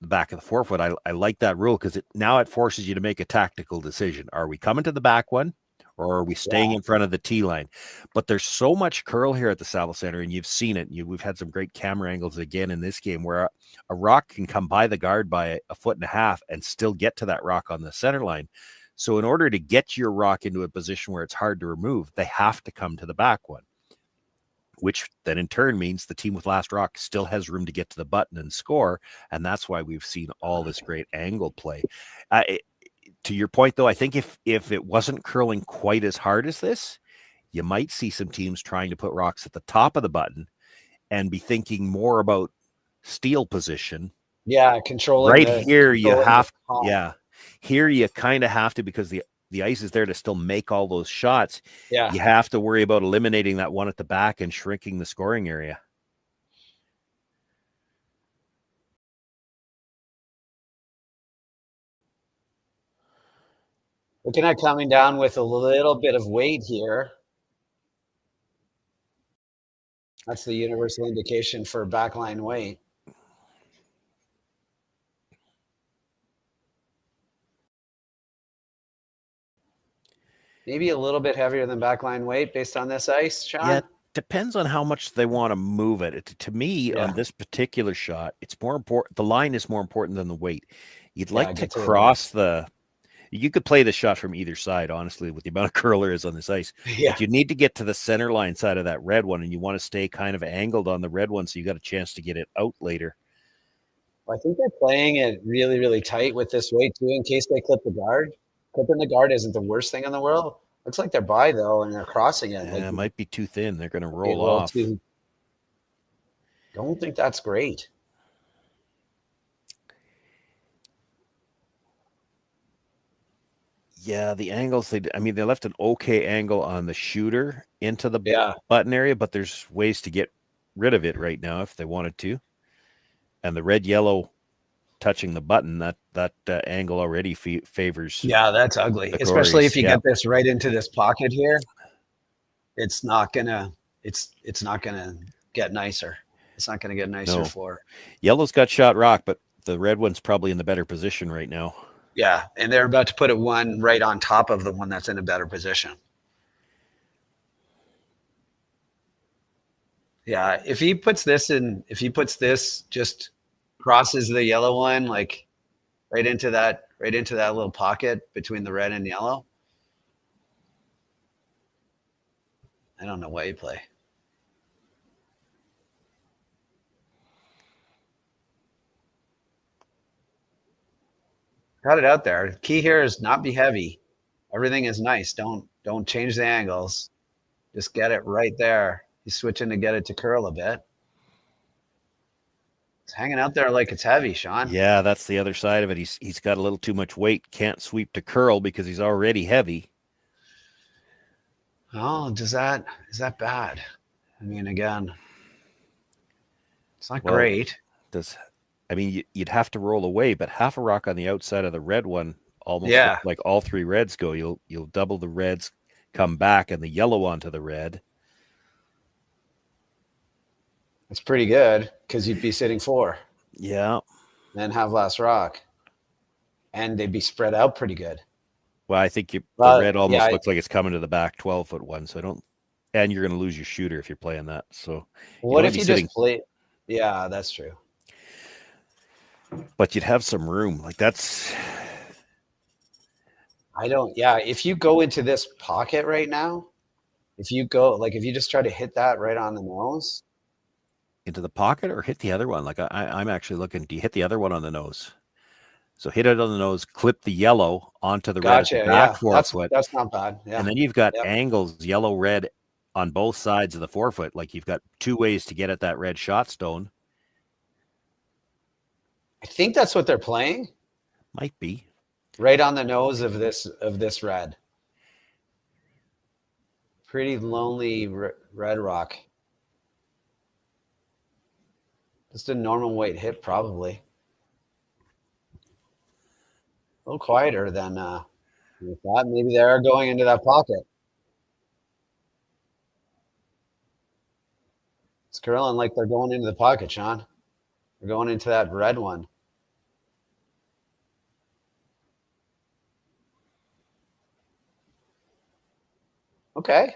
the back of the forefoot, I like that rule because it forces you to make a tactical decision. Are we coming to the back one, or are we staying in front of the tee line? But there's so much curl here at the Saville Center, and you've seen it. We've had some great camera angles again in this game where a rock can come by the guard by a foot and a half and still get to that rock on the center line. So in order to get your rock into a position where it's hard to remove, they have to come to the back one, which then in turn means the team with last rock still has room to get to the button and score. And that's why we've seen all this great angle play. To your point, though, I think if it wasn't curling quite as hard as this, you might see some teams trying to put rocks at the top of the button and be thinking more about steal position. Yeah, controlling right here. You have, yeah. Here you kind of have to, because the ice is there to still make all those shots. Yeah. You have to worry about eliminating that one at the back and shrinking the scoring area. Looking at coming down with a little bit of weight here. That's the universal indication for backline weight. maybe a little bit heavier than backline weight based on this ice, Sean? Yeah, depends on how much they want to move it. To me, Yeah. on this particular shot, it's more important. The line is more important than the weight. You'd Yeah, like to get to the cross the. You could play the shot from either side, honestly, with the amount of curler is on this ice. Yeah. But you need to get to the center line side of that red one, and you want to stay kind of angled on the red one, so you got a chance to get it out later. Well, I think they're playing it really, really tight with this weight too, in case they clip the guard. Clipping the guard isn't the worst thing in the world. Looks like they're by though, and they're crossing it. It might be too thin. They're going to Okay, roll well, off. Don't think that's great. Yeah, the angles. They left an okay angle on the shooter into the Yeah. button area, but there's ways to get rid of it right now if they wanted to. And the red yellow touching the button, that angle already favors. Yeah, that's ugly, especially if you get this right into this pocket here. It's not gonna. It's not gonna get nicer. It's not gonna get nicer for. Yellow's got shot rock, but the red one's probably in the better position right now. Yeah, and they're about to put it one right on top of the one that's in a better position. Yeah, if he puts this just crosses the yellow one like right into that little pocket between the red and yellow. I don't know why you play. Got it out there. The key here is not be heavy. Everything is nice. Don't change the angles. Just get it right there. He's switching to get it to curl a bit. It's hanging out there like it's heavy, Sean. Yeah, that's the other side of it. He's got a little too much weight. Can't sweep to curl because he's already heavy. Oh, is that bad? I mean, again, it's not great. You'd have to roll away, but half a rock on the outside of the red one, almost like all three reds go. You'll double the reds, come back, and the yellow onto the red. It's pretty good because you'd be sitting 4. Yeah. Then have last rock. And they'd be spread out pretty good. Well, I think the red almost looks like it's coming to the back 12-foot one. So and you're going to lose your shooter if you're playing that. So what if you just play? Yeah, that's true. But you'd have some room. Like that's. If you go into this pocket right now, if you just try to hit that right on the nose. Into the pocket or hit the other one? Like I'm actually looking. Do you hit the other one on the nose? So hit it on the nose, clip the yellow onto the red back 4-foot. That's not bad. Yeah. And then you've got angles, yellow, red on both sides of the 4-foot. Like you've got 2 ways to get at that red shot stone. I think that's what they're playing. Might be. Right on the nose of this red. Pretty lonely red rock. Just a normal weight hit, probably. A little quieter than we thought. Maybe they are going into that pocket. It's curling like they're going into the pocket, Sean. They're going into that red one. Okay.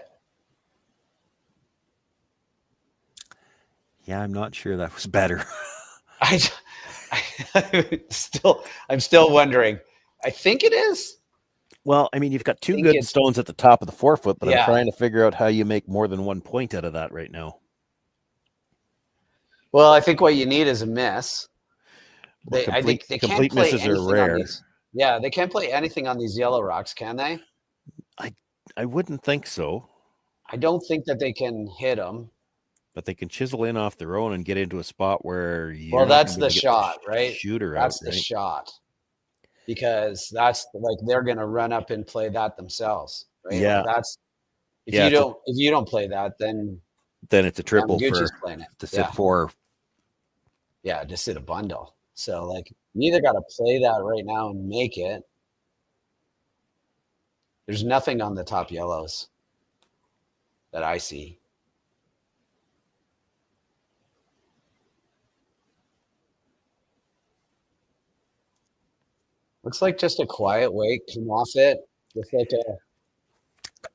Yeah, I'm not sure that was better. I'm still wondering. I think it is. Well, I mean, you've got 2 good stones at the top of the 4-foot, but Yeah. I'm trying to figure out how you make more than 1 point out of that right now. Well, I think what you need is a miss. Well, I think they can't complete play misses are anything rare. on these. Yeah, they can't play anything on these yellow rocks, can they? I wouldn't think so. I don't think that they can hit them. But they can chisel in off their own and get into a spot where Well, that's the shot, right? Shooter that's out, the right? shot. Because that's like they're gonna run up and play that themselves, right? Yeah. Like if you don't play that, then it's a triple Yamaguchi's for playing it. to sit 4. Yeah, just sit a bundle. So like you either got to play that right now and make it. There's nothing on the top yellows that I see. Looks like just a quiet weight come off it. Just like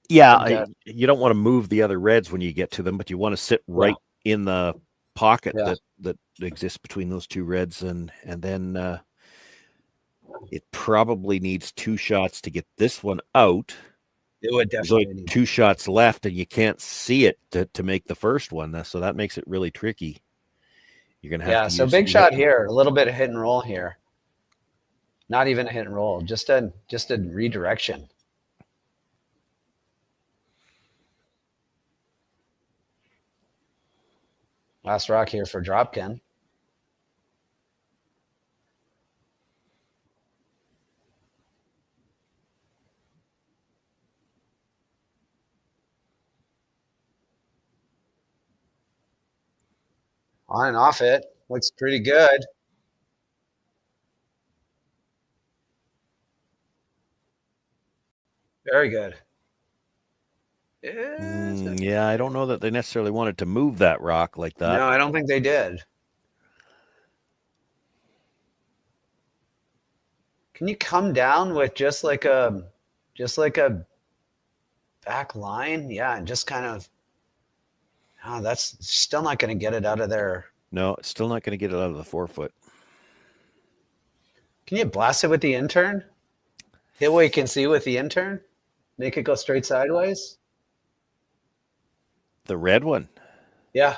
Yeah, you don't want to move the other reds when you get to them, but you want to sit right in the pocket that exists between those two reds, and then it probably needs 2 shots to get this one out. It would definitely need 2 shots left, and you can't see it to make the first one, so that makes it really tricky. You're gonna have to so big shot here, a little bit of hit and roll here. Not even a hit and roll, just a redirection. Last rock here for Dropkin. On and off it. Looks pretty good. Very good. Yeah, I don't know that they necessarily wanted to move that rock like that. No, I don't think they did. Can you come down with just like a back line? Yeah, and just kind of. Oh, that's still not going to get it out of there. No, it's still not going to get it out of the 4-foot. Can you blast it with the intern? Hit what you can see with the intern? Make it go straight sideways? The red one? Yeah.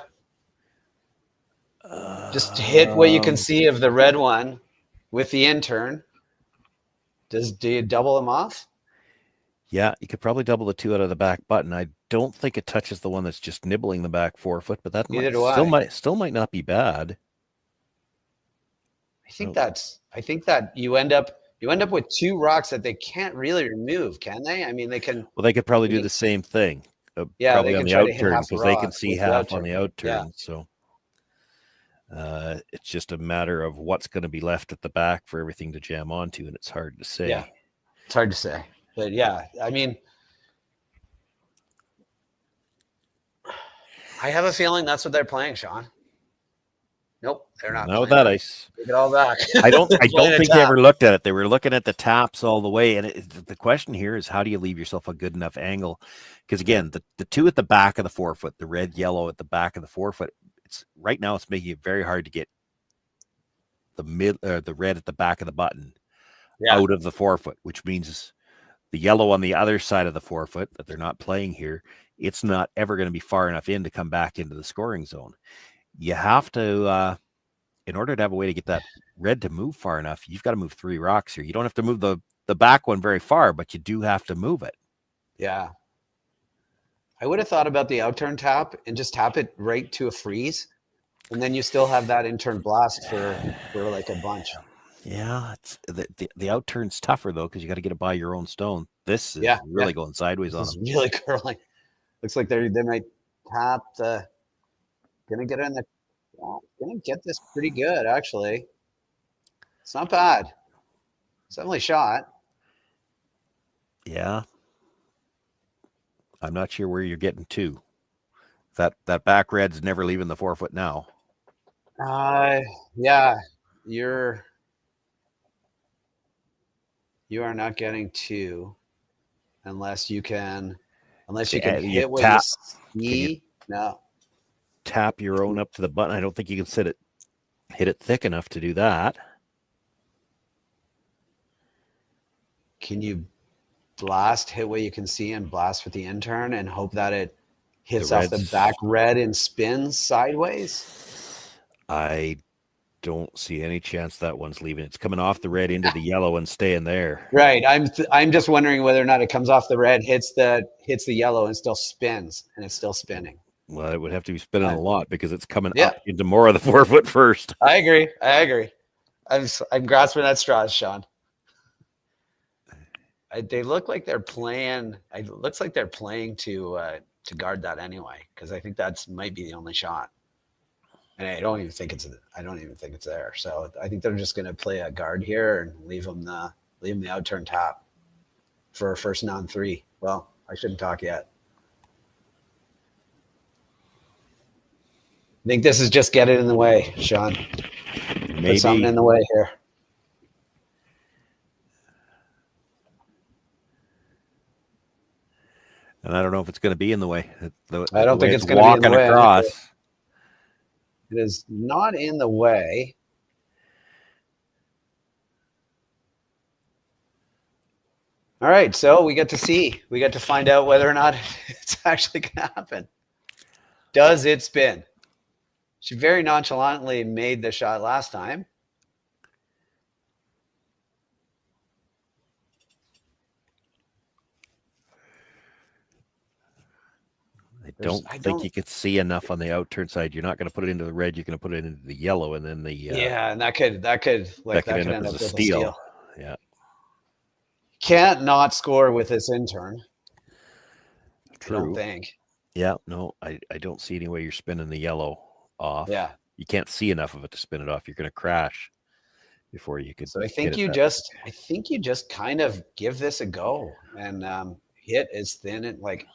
Just hit what you can see of the red one with the intern. Do you double them off? Yeah, you could probably double the 2 out of the back button. I don't think it touches the one that's just nibbling the back 4-foot, but that still might not be bad. I think that you end up with 2 rocks that they can't really remove, can they? I mean, they can. Well, they could probably do the same thing. Probably on the out turn, because they can see half on the out turn. So it's just a matter of what's going to be left at the back for everything to jam onto, and it's hard to say. Yeah, it's hard to say. But yeah, I mean, I have a feeling that's what they're playing, Sean. Nope, they're not. Not with that ice. Take it all back. I don't think they ever looked at it. They were looking at the taps all the way. And the question here is, how do you leave yourself a good enough angle? Because again, the 2 at the back of the 4-foot, the red, yellow at the back of the 4-foot, right now it's making it very hard to get the red at the back of the button out of the 4-foot, which means the yellow on the other side of the 4-foot that they're not playing here, it's not ever going to be far enough in to come back into the scoring zone. You have to, in order to have a way to get that red to move far enough, you've got to move 3 rocks here. You don't have to move the back one very far, but you do have to move it. Yeah. I would have thought about the outturn tap and just tap it right to a freeze. And then you still have that intern blast for like a bunch. Yeah, it's the outturn's tougher though, because you got to get it by your own stone. This is really going sideways on them. Really curling. Looks like they might tap the. Gonna get in the. Gonna get this pretty good actually. It's not bad. It's definitely shot. Yeah. I'm not sure where you're getting to. That back red's never leaving the 4-foot now. Yeah, you are not getting 2 unless you can hit what you see. No. Tap your own up to the button. I don't think you can hit it thick enough to do that. Can you hit what you can see and blast with the intern and hope that it hits off the back red and spins sideways? I don't see any chance that one's leaving. It's coming off the red into the yellow and staying there. Right. I'm just wondering whether or not it comes off the red, hits the yellow, and still spins, and it's still spinning. Well, it would have to be spinning a lot because it's coming up into more of the 4-foot first. I agree. I'm grasping at straws, Sean. They look like they're playing. It looks like they're playing to guard that anyway, because I think that's might be the only shot. And I don't even think it's there. So I think they're just going to play a guard here and leave them the outturn tap for a first non-3. Well, I shouldn't talk yet. I think this is just get it in the way, Sean. Maybe. Put something in the way here. And I don't know if it's going to be in the way. I don't think it's going to be in the walking way. across. It is not in the way. All right, so we get to see. We get to find out whether or not it's actually going to happen. Does it spin? She very nonchalantly made the shot last time. I don't think you can see enough on the outturn side. You're not going to put it into the red. You're going to put it into the yellow, and then the yeah, and that could end up with a steal. Yeah, can't not score with this intern. True. I don't think. Yeah, no, I don't see any way you're spinning the yellow off. Yeah, you can't see enough of it to spin it off. You're going to crash before you could. So I think you just kind of give this a go and hit as thin and like.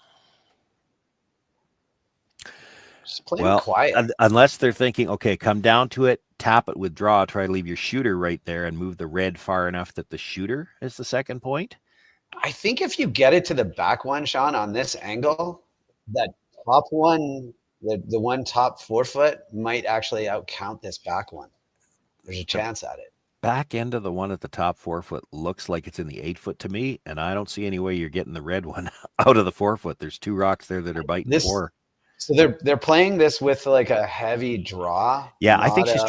Just playing quiet. Unless they're thinking, okay, come down to it, tap it, withdraw, try to leave your shooter right there and move the red far enough that the shooter is the second point. I think if you get it to the back one, Sean, on this angle, that top one, the one top 4 foot might actually outcount this back one. There's a chance at it. Back end of the one at the top 4 foot looks like it's in the 8 foot to me, and I don't see any way you're getting the red one out of the 4 foot. There's 2 rocks there that are biting 4. So they're playing this with like a heavy draw. Yeah, I think she's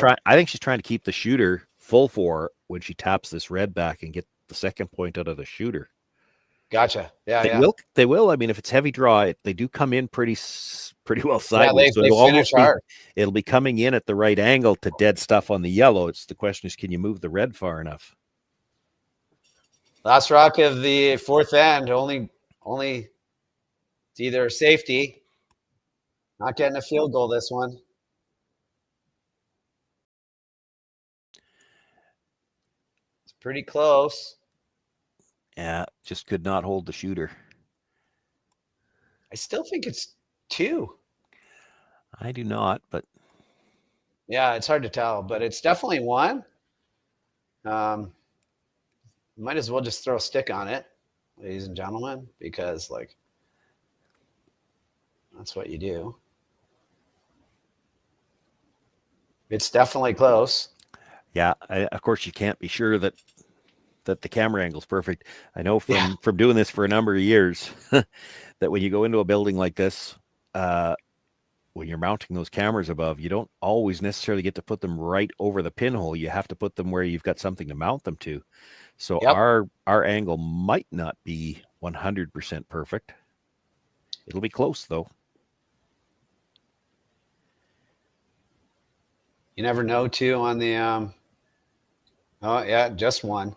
trying to keep the shooter full 4 when she taps this red back and get the second point out of the shooter. Gotcha. Yeah, they will. I mean, if it's heavy draw, they do come in pretty well sideways. Yeah, they finish hard. It'll be coming in at the right angle to dead stuff on the yellow. It's the question is, can you move the red far enough? Last rock of the 4th end. Only it's either safety. Not getting a field goal this one. It's pretty close. Yeah, just could not hold the shooter. I still think it's 2. I do not, but yeah, it's hard to tell, but it's definitely 1. Might as well just throw a stick on it, ladies and gentlemen, because like that's what you do. It's definitely close. Yeah, of course you can't be sure that the camera angle is perfect. I know from doing this for a number of years that when you go into a building like this, when you're mounting those cameras above, you don't always necessarily get to put them right over the pinhole. You have to put them where you've got something to mount them to. So our angle might not be 100% perfect. It'll be close though. You never know, too, on the oh, yeah, just 1.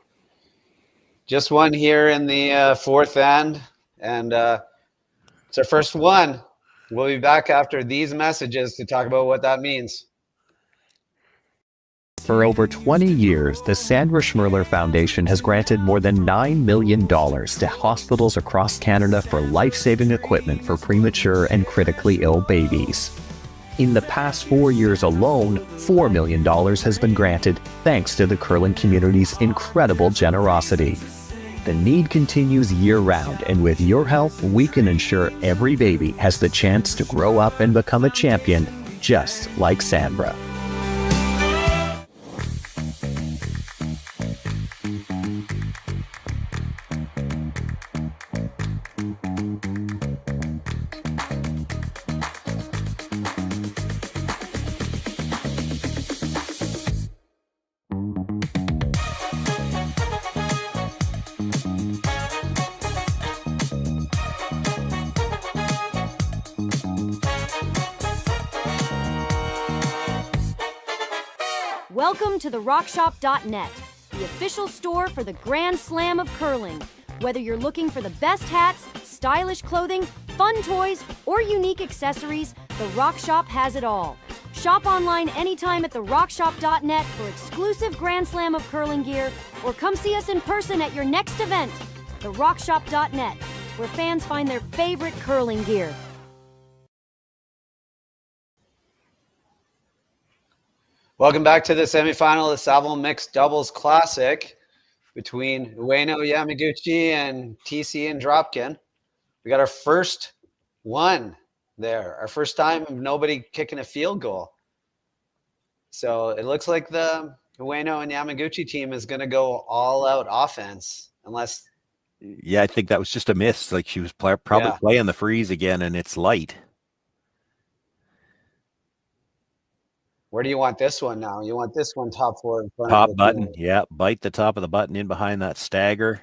Just 1 here in the 4th end. And it's our first one. We'll be back after these messages to talk about what that means. For over 20 years, the Sandra Schmirler Foundation has granted more than $9 million to hospitals across Canada for life-saving equipment for premature and critically ill babies. In the past 4 years alone, $4 million has been granted thanks to the curling community's incredible generosity. The need continues year-round, and with your help, we can ensure every baby has the chance to grow up and become a champion, just like Sandra. Welcome to the RockShop.net, the official store for the Grand Slam of curling. Whether you're looking for the best hats, stylish clothing, fun toys, or unique accessories, the Rock Shop has it all. Shop online anytime at therockshop.net for exclusive Grand Slam of curling gear, or come see us in person at your next event. TheRockShop.net, where fans find their favorite curling gear. Welcome back to the semifinal of the Saville Mixed Doubles Classic between Ueno, Yamaguchi, and Thiesse and Dropkin. We got our first one there. Our first time of nobody kicking a field goal. So it looks like the Ueno and Yamaguchi team is going to go all out offense unless. Yeah, I think that was just a miss. Like she was probably playing the freeze again, and it's light. Where do you want this one now? You want this one top four in front Top of the button. team. Yeah, bite the top of the button in behind that stagger.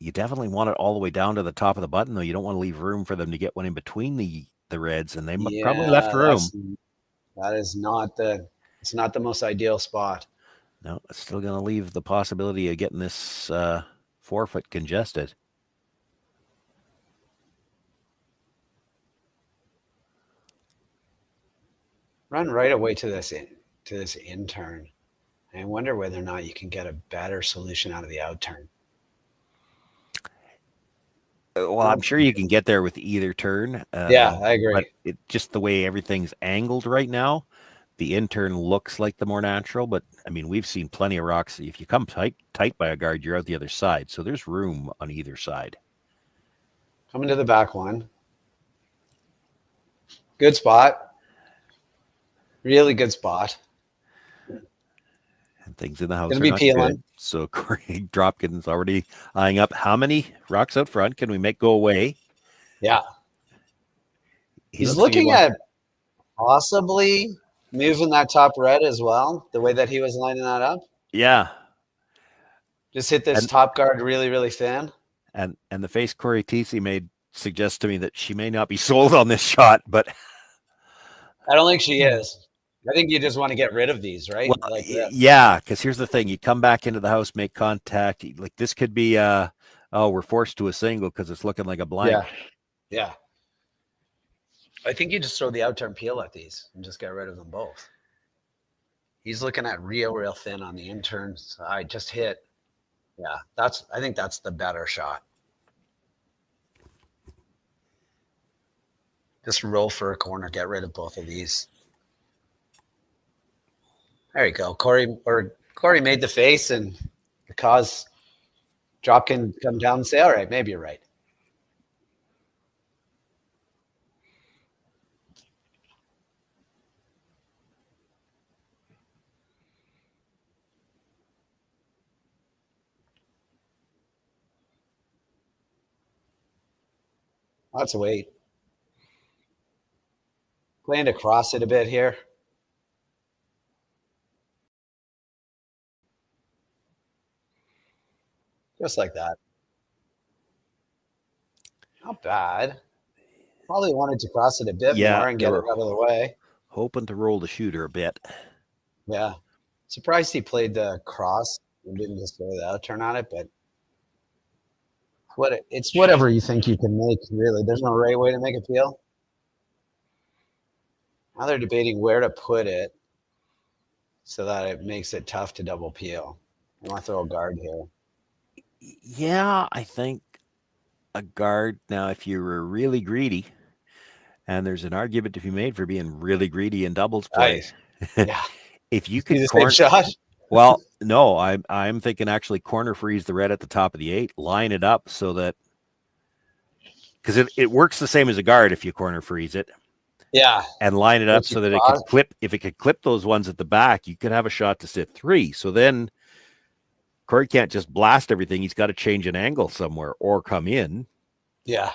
You definitely want it all the way down to the top of the button, though. You don't want to leave room for them to get one in between the reds, and they probably left room. That is not it's not the most ideal spot. No, it's still going to leave the possibility of getting this forefoot congested. Run right away to this in-turn. I wonder whether or not you can get a better solution out of the out-turn. Well, I'm sure you can get there with either turn. Yeah, I agree. But just the way everything's angled right now, the in-turn looks like the more natural. But, I mean, we've seen plenty of rocks. If you come tight by a guard, you're out the other side. So there's room on either side. Coming to the back one. Good spot. Really good spot. And things in the house Gonna are be not peeling. good. So Corey Dropkin's already eyeing up how many rocks out front can we make go away? Yeah. He's looking at possibly moving that top red as well, the way that he was lining that up. Yeah. Just hit this top guard really, really thin. And the face Corey Thiesse made suggests to me that she may not be sold on this shot, but I don't think she is. I think you just want to get rid of these, right? Well, like yeah, because here's the thing. You come back into the house, make contact. Like this could be, we're forced to a single because it's looking like a blind. Yeah. I think you just throw the out-turn peel at these and just get rid of them both. He's looking at real thin on the in-turn side. Just hit. Yeah, I think that's the better shot. Just roll for a corner, get rid of both of these. There you go. Corey made the face and the cause Dropkin come down and say, all right, maybe you're right. Lots of weight. Plan to cross it a bit here. Just like that. Not bad. Probably wanted to cross it a bit more and get it out of the way. Hoping to roll the shooter a bit. Yeah. Surprised he played the cross and didn't just throw the out turn on it, but it's whatever you think you can make, really. There's no right way to make a peel. Now they're debating where to put it so that it makes it tough to double peel. I want to throw a guard here. Yeah, I think a guard. Now, if you were really greedy, and there's an argument to be made for being really greedy in doubles play. Yeah. If you could corner shot. Well, no, I'm thinking actually corner freeze the red at the top of the 8, line it up so that because it works the same as a guard if you corner freeze it. Yeah. And line it up so that it could clip. If it could clip those ones at the back, you could have a shot to sit 3. So then Corey can't just blast everything. He's got to change an angle somewhere or come in. Yeah.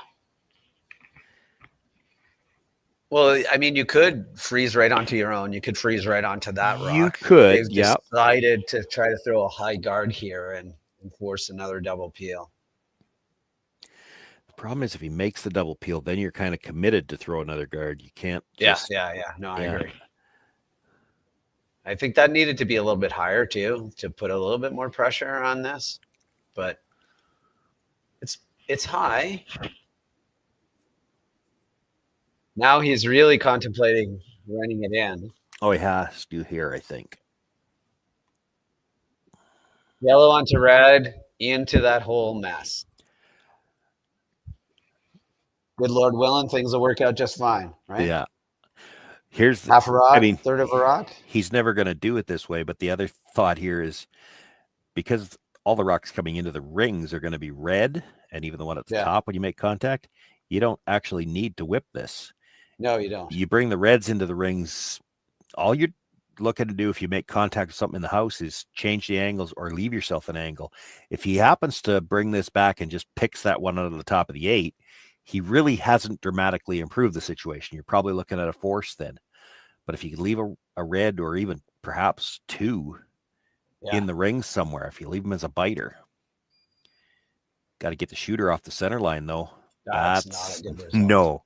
Well, I mean, you could freeze right onto your own. You could freeze right onto that rock. You could, They've decided to try to throw a high guard here and force another double peel. The problem is if he makes the double peel, then you're kind of committed to throw another guard. You can't. Yeah. No, I agree. I think that needed to be a little bit higher too, to put a little bit more pressure on this, but it's high. Now he's really contemplating running it in. Oh, he has to here, I think. Yellow onto red into that whole mess. Good Lord willing, things will work out just fine, right? Yeah. Here's half a rock, third of a rock. He's never going to do it this way, but the other thought here is because all the rocks coming into the rings are going to be red, and even the one at the top when you make contact, you don't actually need to whip this. No, you don't. You bring the reds into the rings. All you're looking to do if you make contact with something in the house is change the angles or leave yourself an angle. If he happens to bring this back and just picks that one out of the top of the 8, he really hasn't dramatically improved the situation. You're probably looking at a force then. But if you leave a red or even perhaps 2 in the rings somewhere, if you leave them as a biter, got to get the shooter off the center line though. That's not a good result. No.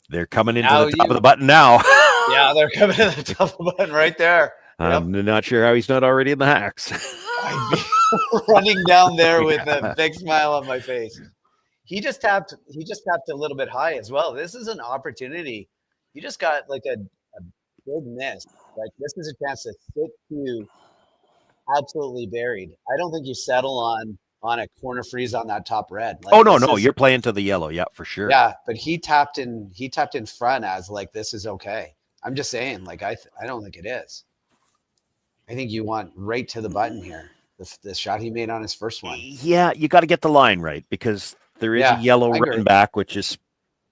They're coming into the top of the button now. Yeah, they're coming to the top of the button right there. I'm not sure how he's not already in the hacks. I'd be running down there with a big smile on my face. He just tapped a little bit high as well. This is an opportunity. You just got like a big miss. Like this is a chance to sit to absolutely buried. I don't think you settle on a corner freeze on that top red. Like, no, you're playing to the yellow, yeah, for sure. Yeah, but he tapped in front as like this is okay. I'm just saying, like I don't think it is. I think you want right to the button here. The shot he made on his first one. Yeah, you got to get the line right because there is a yellow written back, which is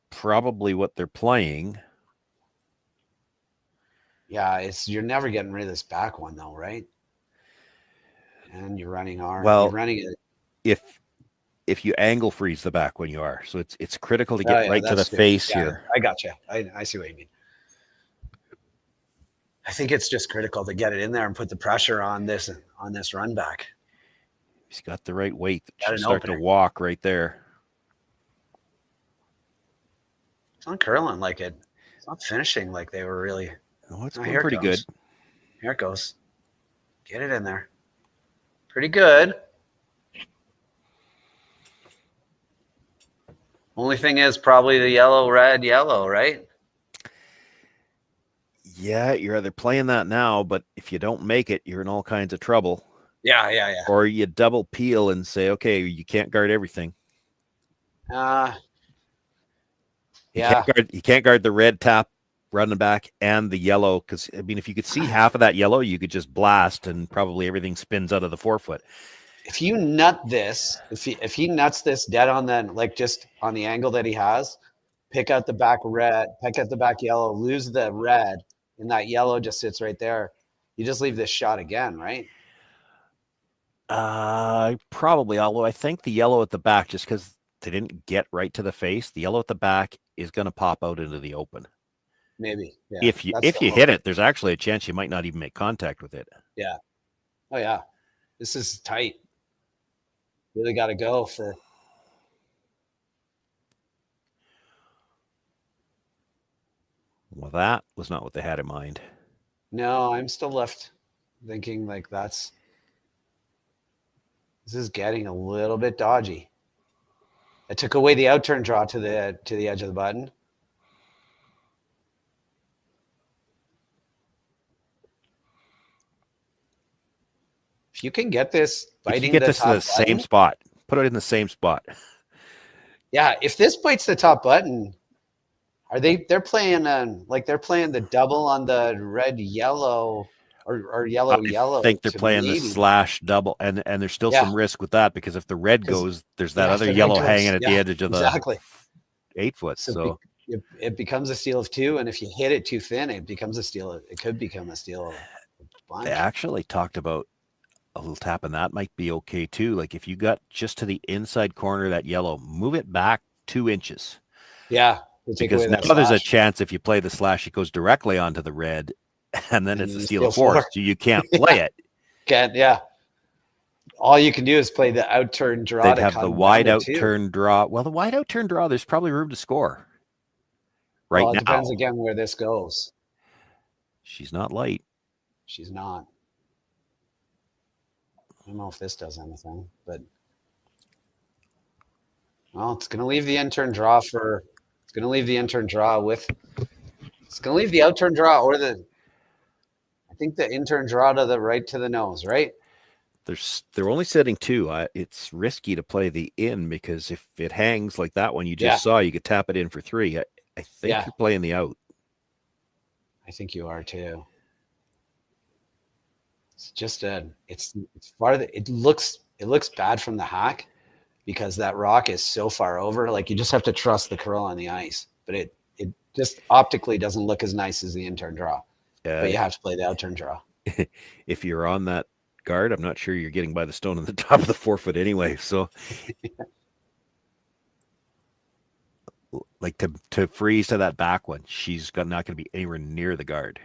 probably what they're playing. Yeah, you're never getting rid of this back one though, right? And you're running arm. Well, you're running it. If you angle freeze the back when you are, so it's critical to get right to the face here. I got you. I see what you mean. I think it's just critical to get it in there and put the pressure on this run back. He's got the right weight. Should start to walk right there. It's not curling like it. It's not finishing like they were really. Oh, it's going pretty good. Here it goes. Get it in there. Pretty good. Only thing is probably the yellow, red, yellow, right? Yeah, you're either playing that now, but if you don't make it, you're in all kinds of trouble. Yeah. Or you double peel and say, okay, you can't guard everything. Yeah. You can't guard the red tap running back and the yellow, because I mean, if you could see half of that yellow, you could just blast and probably everything spins out of the forefoot. If you nut this, if he nuts this dead on then, like just on the angle that he has, pick out the back red, pick out the back yellow, lose the red, and that yellow just sits right there. You just leave this shot again, right? Probably, although I think the yellow at the back, just because they didn't get right to the face, the yellow at the back is going to pop out into the open. Maybe. Yeah. If you hit it, there's actually a chance you might not even make contact with it. Yeah. Oh yeah. This is tight. Really got to go for. Well, that was not what they had in mind. No, I'm still left thinking like this is getting a little bit dodgy. I took away the outturn draw to the edge of the button. If you can get this biting, if you get this in the same spot, put it in the same spot. Yeah, if this bites the top button, they're playing the double on the red yellow or yellow yellow. I think they're playing the slash double, and there's still some risk with that, because if the red goes, there's that other yellow hanging at the edge of the 8 foot. So it becomes a steal of 2, and if you hit it too thin, it becomes a steal. It could become a steal of a bunch. They actually talked about a little tap, and that might be okay too. Like if you got just to the inside corner of that yellow, move it back 2 inches. Yeah. Because now there's a chance if you play the slash, it goes directly onto the red, and then it's a steal of 4. So you can't play it. Can't, yeah. All you can do is play the outturn draw. They'd have the wide outturn draw. Well, the wide outturn draw, there's probably room to score. Right now. It depends again where this goes. She's not light. She's not. I don't know if this does anything, but well, it's going to leave the intern draw with. It's going to leave the outturn draw or I think the intern draw to the right to the nose, right? They're only setting 2. It's risky to play the in, because if it hangs like that one you just saw, you could tap it in for 3. I think you're playing the out. I think you are too. It's just it's farther. It looks it looks bad from the hack because that rock is so far over. Like you just have to trust the curl on the ice, but it just optically doesn't look as nice as the in-turn draw. But you have to play the out-turn draw. If you're on that guard, I'm not sure you're getting by the stone on the top of the 4 foot anyway. So like to freeze to that back one, she's not going to be anywhere near the guard.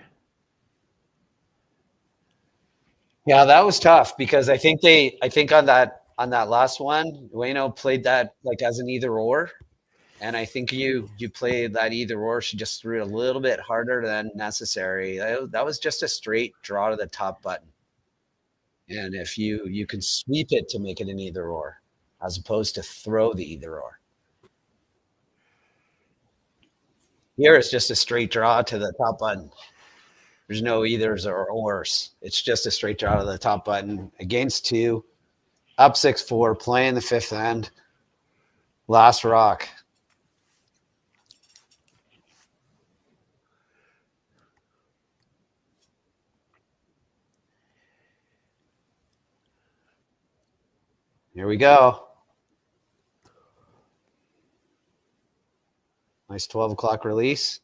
Yeah, that was tough because I think on that last one, Ueno played that like as an either or. And I think you played that either or. She just threw it a little bit harder than necessary. That was just a straight draw to the top button. And if you can sweep it to make it an either or, as opposed to throw the either or. Here it's just a straight draw to the top button. There's no either's or ors. It's just a straight draw to the top button against 2, up 6-4, playing the 5th end. Last rock. Here we go. Nice 12 o'clock release.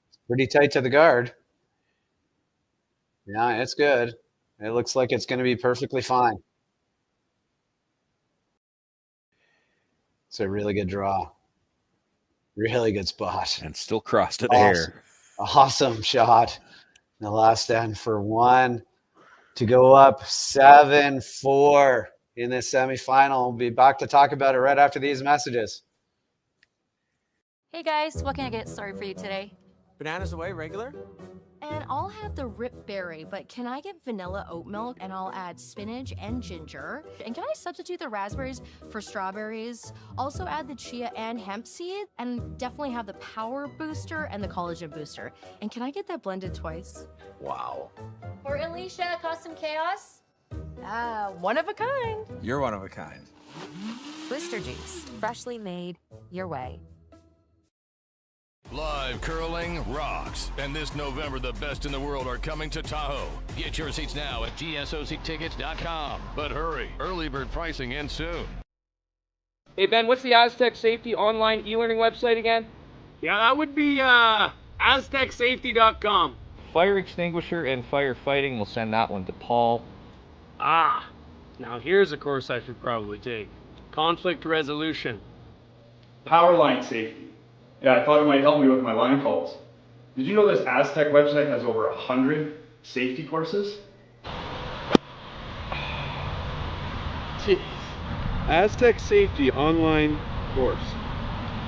It's pretty tight to the guard. Yeah, it's good. It looks like it's going to be perfectly fine. It's a really good draw. Really good spot. And still crossed to the hair. Awesome shot. The last end for 1 to go up 7-4 in this semifinal. We'll be back to talk about it right after these messages. Hey guys, what can I get started for you today? Bananas away, regular? And I'll have the rip berry, but can I get vanilla oat milk and I'll add spinach and ginger? And can I substitute the raspberries for strawberries? Also add the chia and hemp seed, and definitely have the power booster and the collagen booster. And can I get that blended twice? Wow. For Alicia, Custom Chaos. One of a kind. You're one of a kind. Blister juice, freshly made your way. Live curling rocks. And this November, the best in the world are coming to Tahoe. Get your seats now at GSOCtickets.com. But hurry, early bird pricing ends soon. Hey Ben, what's the Aztec Safety online e-learning website again? Yeah, that would be aztecsafety.com. Fire extinguisher and firefighting. We'll send that one to Paul. Now here's a course I should probably take. Conflict resolution. Power line safety. Yeah, I thought it might help me with my line calls. Did you know this Aztec website has over 100 safety courses? Thiesse. Aztec Safety online course.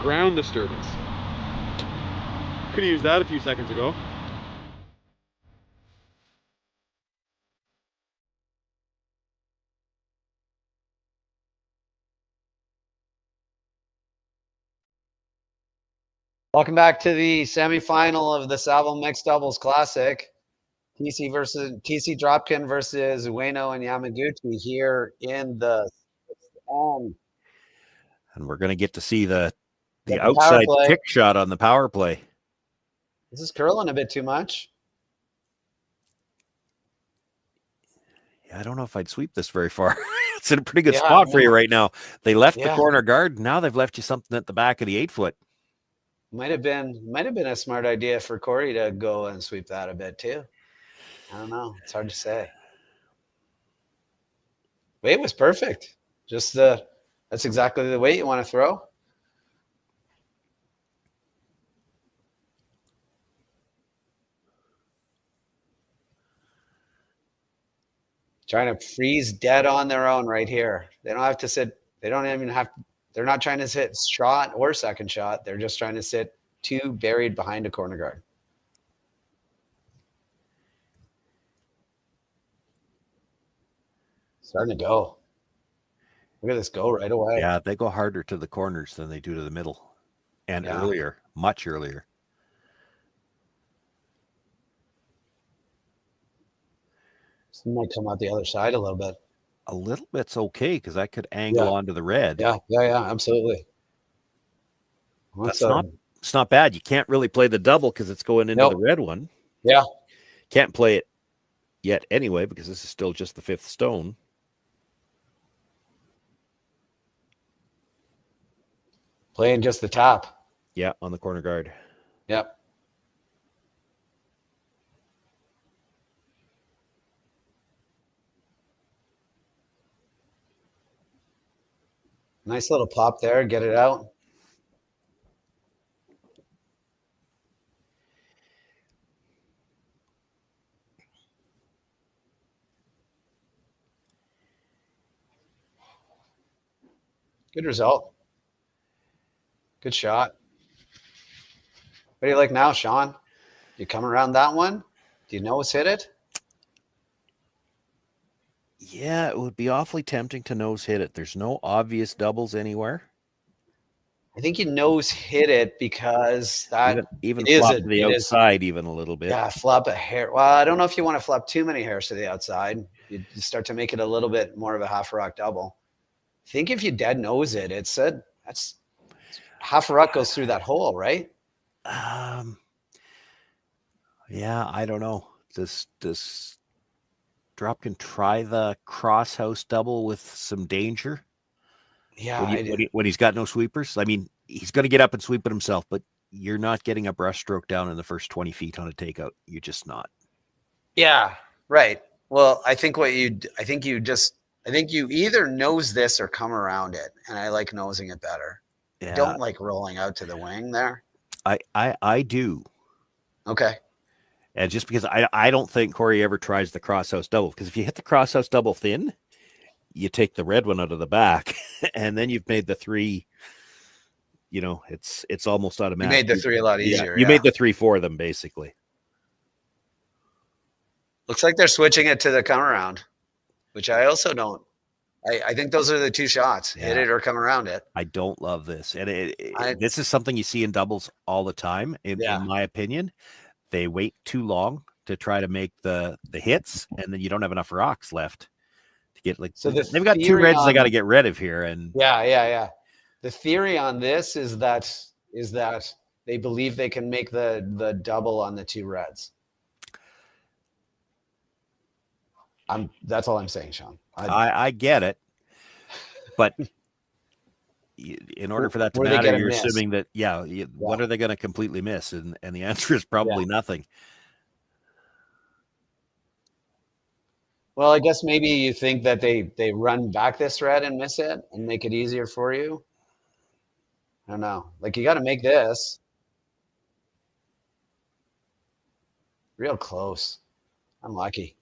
Ground disturbance. Could have used that a few seconds ago. Welcome back to the semifinal of the Saville Mixed Doubles Classic. Thiesse Dropkin versus Ueno and Yamaguchi here in the 6th end. And we're going to get to see the outside kick shot on the power play. This is curling a bit too much. Yeah, I don't know if I'd sweep this very far. It's in a pretty good spot for you right now. They left the corner guard. Now they've left you something at the back of the 8 foot. Might have been a smart idea for Cory to go and sweep that a bit too. I don't know. It's hard to say. Weight was perfect. Just that's exactly the weight you want to throw. Trying to freeze dead on their own right here. They don't have to sit. They don't even have. They're not trying to sit shot or second shot. They're just trying to sit 2 buried behind a corner guard. Starting to go. Look at this go right away. Yeah, they go harder to the corners than they do to the middle. And earlier, much earlier. This might come out the other side a little bit. A little bit's okay because I could angle onto the red. Yeah, absolutely. It's not bad. You can't really play the double because it's going into the red one. Yeah. Can't play it yet anyway because this is still just the fifth stone. Playing just the top. Yeah, on the corner guard. Yep. Nice little pop there. Get it out. Good result. Good shot. What do you like now, Sean? You come around that one? Do you nose hit it? Yeah, it would be awfully tempting to nose hit it. There's no obvious doubles anywhere. I think you nose hit it because that even flop to the outside even a little bit. Yeah, flop a hair. Well, I don't know if you want to flop too many hairs to the outside. You start to make it a little bit more of a half rock double. I think if you dead nose it, that's half a rock goes through that hole, right? Yeah, I don't know. Does Dropkin try the cross house double with some danger? Yeah, when he's got no sweepers. I mean, he's going to get up and sweep it himself, but you're not getting a brush stroke down in the first 20 feet on a takeout. You're just not. Yeah, right. Well, I think you either nose this or come around it, and I like nosing it better. Yeah. I don't like rolling out to the wing there. I do. Okay. And just because I don't think Corey ever tries the crosshouse double, because if you hit the crosshouse double thin, you take the red one out of the back, and then you've made the three. You know, it's almost automatic. You made the three a lot easier. You made the three for them basically. Looks like they're switching it to the come around, which I also don't. I think those are the two shots: hit it or come around it. I don't love this, and this is something you see in doubles all the time. In my opinion, they wait too long to try to make the hits, and then you don't have enough rocks left to get like. So they've got two reds they got to get rid of here, and yeah. The theory on this is that they believe they can make the double on the two reds. That's all I'm saying, Sean. I get it, but in order for that to matter, you're assuming that what are they going to completely miss, and the answer is probably nothing. Well, I guess maybe you think that they run back this red and miss it and make it easier for you. I don't know. Like, you got to make this real close. I'm lucky.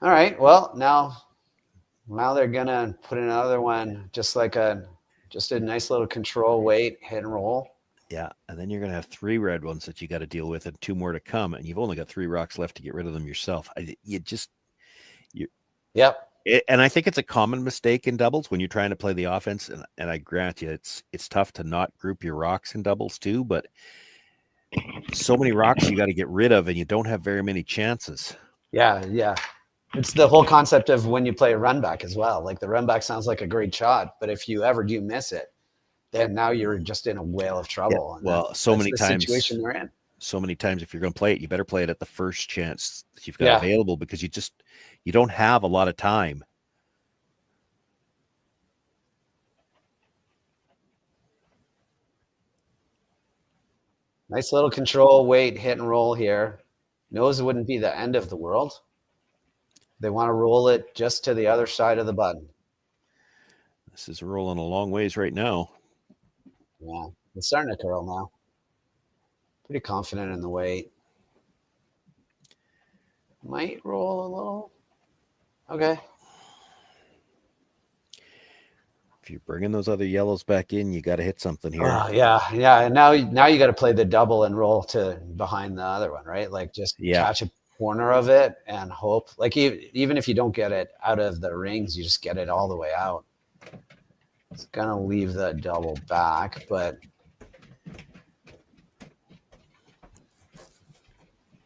All right. Well, now they're gonna put another one, just a nice little control weight hit and roll. Yeah, and then you're gonna have three red ones that you got to deal with, and two more to come, and you've only got three rocks left to get rid of them yourself. Yep. And I think it's a common mistake in doubles when you're trying to play the offense. And I grant you, it's tough to not group your rocks in doubles too, but so many rocks you got to get rid of, and you don't have very many chances. Yeah. It's the whole concept of when you play a run back as well. Like, the run back sounds like a great shot, but if you ever do miss it, then now you're just in a whale of trouble. Yeah. Well, so many times, situation they're in. So many times, if you're going to play it, you better play it at the first chance that you've got available, because you don't have a lot of time. Nice little control weight hit and roll here. Knows it wouldn't be the end of the world. They want to roll it just to the other side of the button. This is rolling a long ways right now. Yeah, it's starting to curl now. Pretty confident in the weight. Might roll a little. Okay. If you're bringing those other yellows back in, you got to hit something here. Yeah. And now you got to play the double and roll to behind the other one, right? Like, just catch a corner of it and hope. Like, even if you don't get it out of the rings, you just get it all the way out. It's gonna leave the double back, but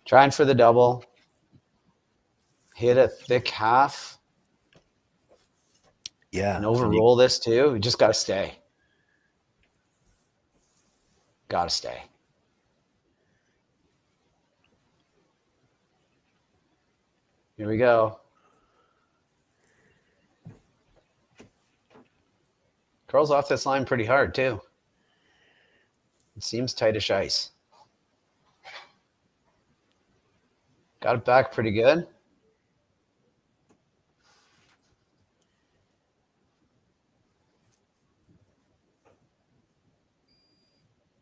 trying for the double. Hit a thick half. Yeah. And overroll this too. You just got to stay. Gotta stay. Here we go. Curls off this line pretty hard too. It seems tightish ice. Got it back pretty good.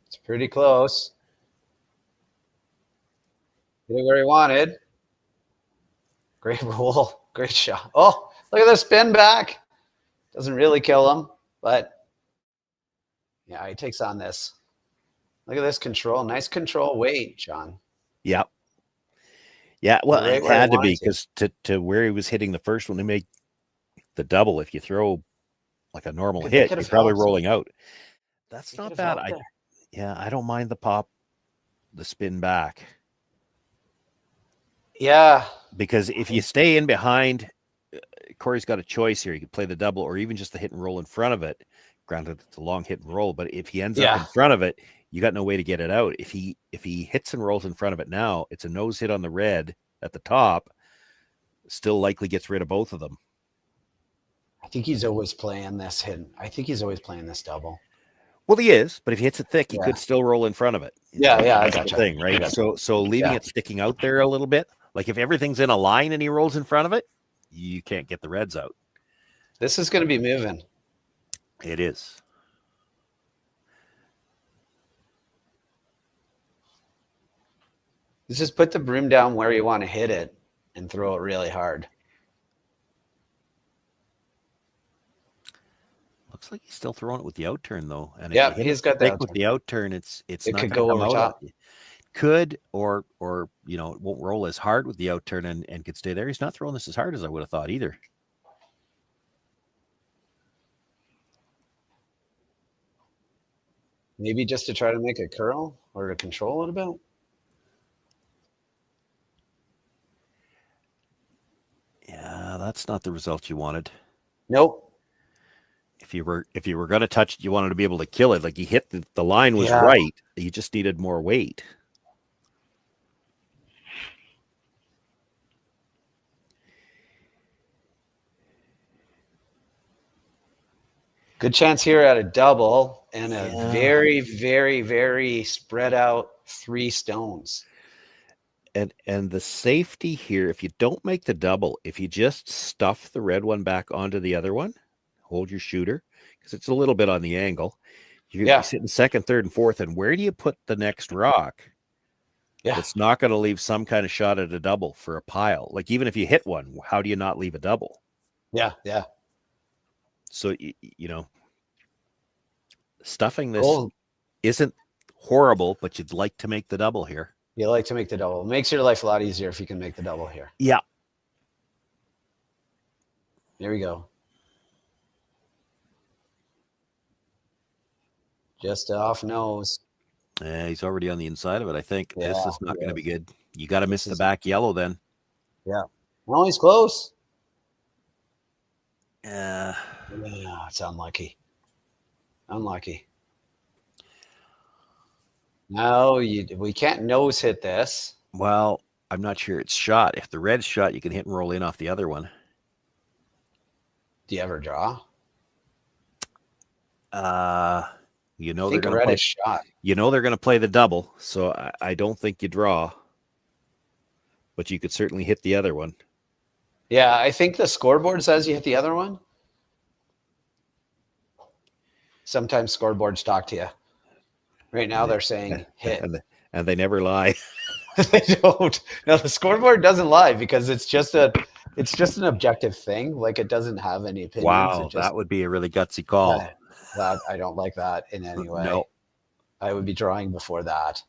It's pretty close. Hit it where he wanted. Great roll. Great shot. Oh, look at the spin back. Doesn't really kill him, but yeah, he takes on this. Look at this control. Nice control weight, John. Yep. Yeah, well, Right it where he had to wanted be because to where he was hitting the first one to make the double, if you throw like a normal They hit, could you're have probably helped. rolling out. That's They not could have bad. helped there. I don't mind the spin back. Yeah. Because if you stay in behind, Corey's got a choice here. He could play the double or even just the hit and roll in front of it. Granted, it's a long hit and roll, but if he ends up in front of it, you got no way to get it out. If he hits and rolls in front of it now, it's a nose hit on the red at the top. Still likely gets rid of both of them. I think he's always playing this hit. I think he's always playing this double. Well, he is, but if he hits it thick, he could still roll in front of it. Yeah, I That's gotcha. the thing, right? So leaving it sticking out there a little bit, like if everything's in a line and he rolls in front of it, you can't get the reds out. This is going to be moving. It is. Just put the broom down where you want to hit it and throw it really hard. Looks like he's still throwing it with the out turn though. And Yeah, if you hit he's it got the thick out with turn. the out turn. It's It not could gonna go come over out. top. Could or it won't roll as hard with the out turn and could stay there. He's not throwing this as hard as I would have thought either. Maybe just to try to make a curl or to control it a bit. Yeah, that's not the result you wanted. Nope. If you were going to touch it, you wanted to be able to kill it. Like he hit the line was Yeah. right. You just needed more weight. Good chance here at a double and a very, very, very spread out 3 stones. And the safety here, if you don't make the double, if you just stuff the red one back onto the other one, hold your shooter because it's a little bit on the angle. You're going to be sitting second, third, and fourth. And where do you put the next rock? Yeah. It's not going to leave some kind of shot at a double for a pile. Like even if you hit one, how do you not leave a double? Yeah, yeah. So, stuffing this isn't horrible, but you'd like to make the double here. You like to make the double. It makes your life a lot easier if you can make the double here. Yeah. There we go. Just off nose. Yeah, he's already on the inside of it, I think. Yeah, This is not going to be good. You got to miss the is- back yellow then. Yeah. Well, he's close. Yeah. Yeah, it's unlucky. Unlucky. No, we can't nose hit this. Well, I'm not sure it's shot. If the red's shot, you can hit and roll in off the other one. Do you ever draw? They're I going think to red play. is shot. They're going to play the double, so I don't think you draw. But you could certainly hit the other one. Yeah, I think the scoreboard says you hit the other one. Sometimes scoreboards talk to you. Right now they're saying hit. And they never lie. They don't. No, the scoreboard doesn't lie because it's just an objective thing. Like it doesn't have any opinions. Wow, that would be a really gutsy call. That I don't like that in any way. No. I would be drawing before that.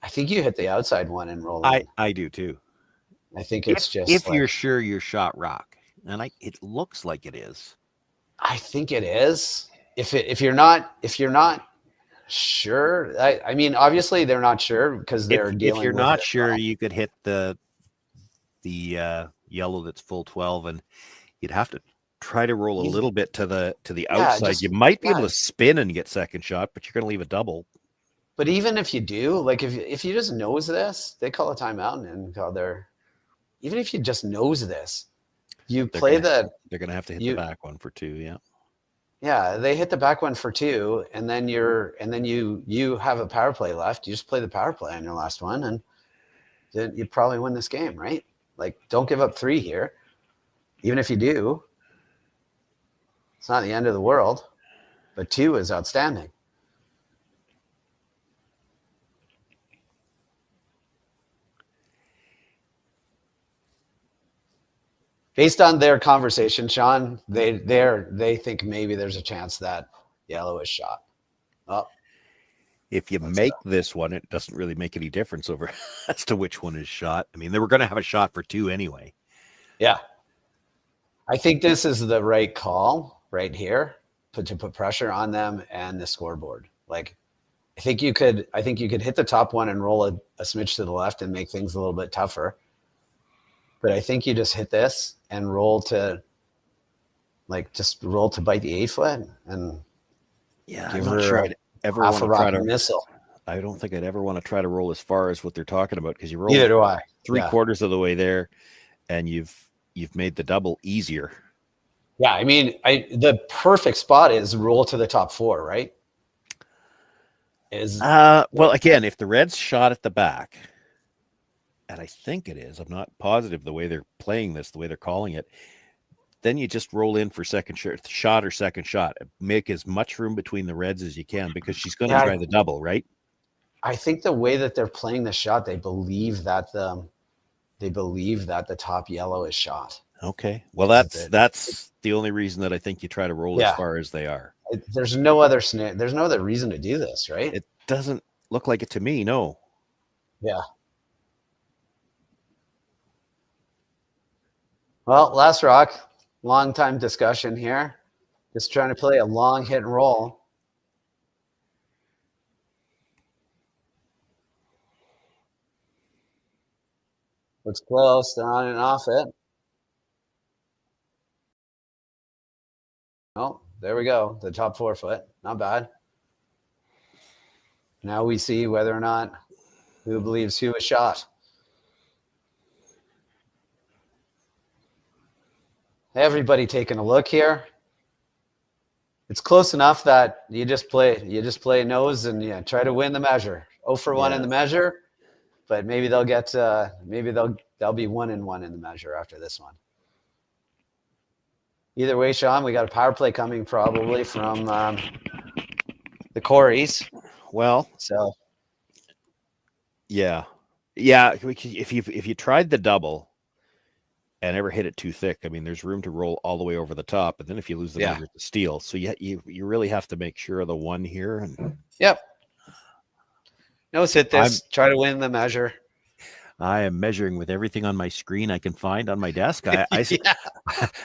I think you hit the outside one and roll in. I do too. I think it's just if like, you're sure you're shot rock, and it looks like it is. I think it is. If you're not sure, I mean, obviously they're not sure because they're dealing. If you're with not it. sure, you could hit the yellow that's full 12, and you'd have to try to roll a little bit to the Yeah, outside. You might be able to spin and get second shot, but you're going to leave a double. But even if you do, like if you just nose this, they call a timeout and call their. Even if you just nose this, you play the. They're going to have to hit the back one for 2. Yeah. Yeah, they hit the back one for 2, and then you have a power play left. You just play the power play on your last one, and then you probably win this game, right? Like, don't give up 3 here. Even if you do, it's not the end of the world. But 2 is outstanding. Based on their conversation, Sean, they think maybe there's a chance that yellow is shot. Oh, if you make this one, it doesn't really make any difference over as to which one is shot. I mean, they were going to have a shot for 2 anyway. Yeah. I think this is the right call right here to put pressure on them and the scoreboard. Like, I think you could hit the top one and roll a smidge to the left and make things a little bit tougher. But I think you just hit this and roll to bite the 8 foot and I'm not sure I'd ever want to try to missile. I don't think I'd ever want to try to roll as far as what they're talking about, because you roll Neither do I. 3/4 of the way there, and you've made the double easier. Yeah, I mean, the perfect spot is roll to the top 4, right? Well, again, if the Reds shot at the back, and I think it is, I'm not positive the way they're playing this, the way they're calling it, then you just roll in for second shot or second shot. Make as much room between the Reds as you can, because she's going to try the double, right? I think the way that they're playing the shot, they believe that the top yellow is shot. Okay. Well, that's the only reason that I think you try to roll as far as they are. There's no other reason to do this, right? It doesn't look like it to me, no. Yeah. Well, last rock, long time discussion here. Just trying to play a long hit and roll. Looks close, they're on and off it. Oh, there we go. The top 4 foot, not bad. Now we see whether or not who believes who was shot. Everybody taking a look here. It's close enough that you just play nose and try to win the measure. 0 for 1 in the measure, but maybe they'll get they'll be 1 and 1 in the measure after this one. Either way, Sean, we got a power play coming probably from the Coreys. Well, so yeah. If you tried the double and ever hit it too thick, I mean, there's room to roll all the way over the top, and then if you lose the measure, it's a steal. So you really have to make sure of the 1 here. And yep. Nose hit this. Try to win the measure. I am measuring with everything on my screen I can find on my desk.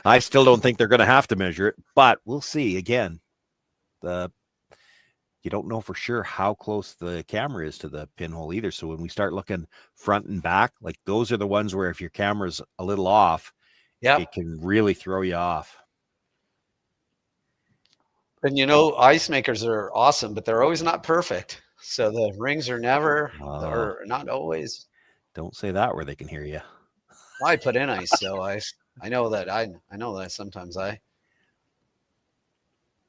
I still don't think they're going to have to measure it, but we'll see. Again, you don't know for sure how close the camera is to the pinhole either. So when we start looking front and back, like those are the ones where if your camera's a little off, it can really throw you off. And ice makers are awesome, but they're always not perfect. So the rings are never, or not always. Don't say that where they can hear you. I put in ice, so I know that I know that sometimes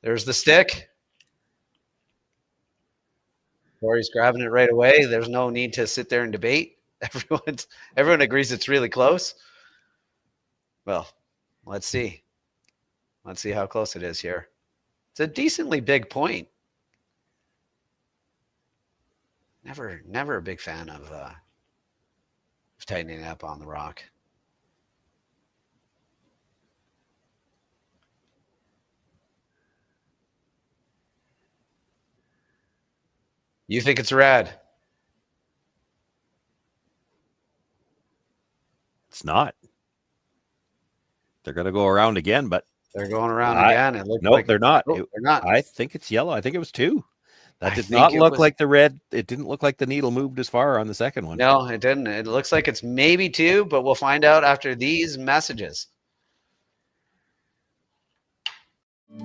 there's the stick. Corey's grabbing it right away. There's no need to sit there and debate. Everyone agrees it's really close. Well, let's see. Let's see how close it is here. It's a decently big point. Never a big fan of tightening up on the rock. You think it's red? It's not. They're going to go around again, but they're going around again. It no, they're not. They're not. I think it's yellow. I think it was 2. That did not look like the red. It didn't look like the needle moved as far on the second one. No, it didn't. It looks like it's maybe 2, but we'll find out after these messages.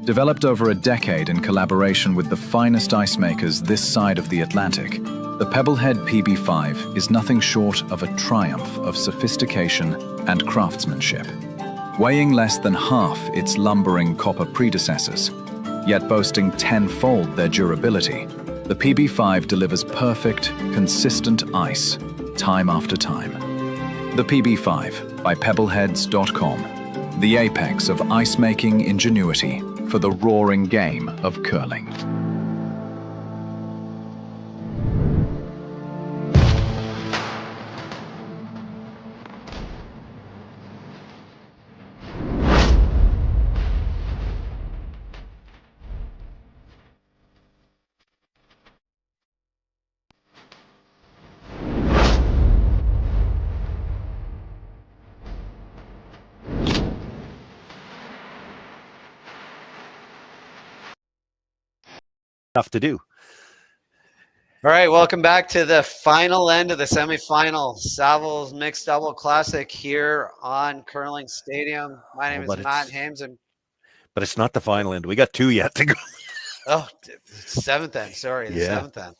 Developed over a decade in collaboration with the finest ice makers this side of the Atlantic, the Pebblehead PB5 is nothing short of a triumph of sophistication and craftsmanship. Weighing less than half its lumbering copper predecessors, yet boasting tenfold their durability, the PB5 delivers perfect, consistent ice, time after time. The PB5 by Pebbleheads.com, the apex of ice-making ingenuity for the roaring game of curling. Tough to do. All right, welcome back to the final end of the semifinal Saville's Mixed Double Classic here on Curling Stadium. My name is Matt Hames. But it's not the final end. We got 2 yet to go. Oh, seventh end. Sorry, the seventh end.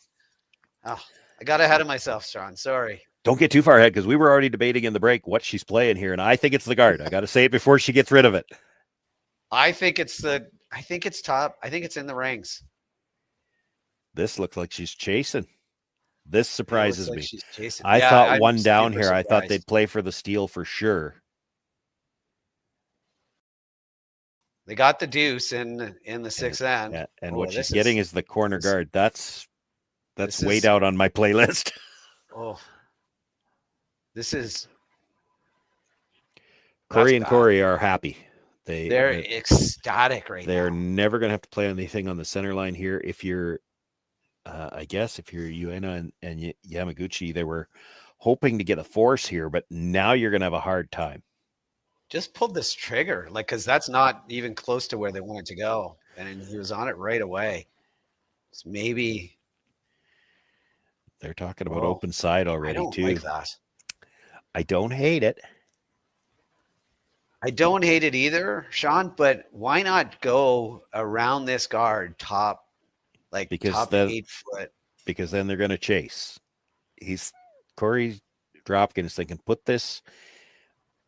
Oh, I got ahead of myself, Sean. Sorry. Don't get too far ahead because we were already debating in the break what she's playing here, and I think it's the guard. I got to say it before she gets rid of it. I think it's top. I think it's in the rings. This looks like she's chasing. This surprises me. She's chasing. I thought one down here. I thought they'd play for the steal for sure. They got the deuce in the sixth end. And what she's getting is the corner guard. That's way out on my playlist. Oh, this is Cory and Korey are happy. They're ecstatic right now. They're never going to have to play anything on the center line here. If you're I guess if you're Ueno and Yamaguchi, they were hoping to get a force here, but now you're going to have a hard time. Just pulled this trigger, because that's not even close to where they wanted to go. And he was on it right away. So maybe. They're talking about open side already, I don't too. like that. I don't hate it. I don't hate it either, Sean, but why not go around this guard top? Top 8 foot. Because then they're going to chase. Corey Dropkin is thinking, put this,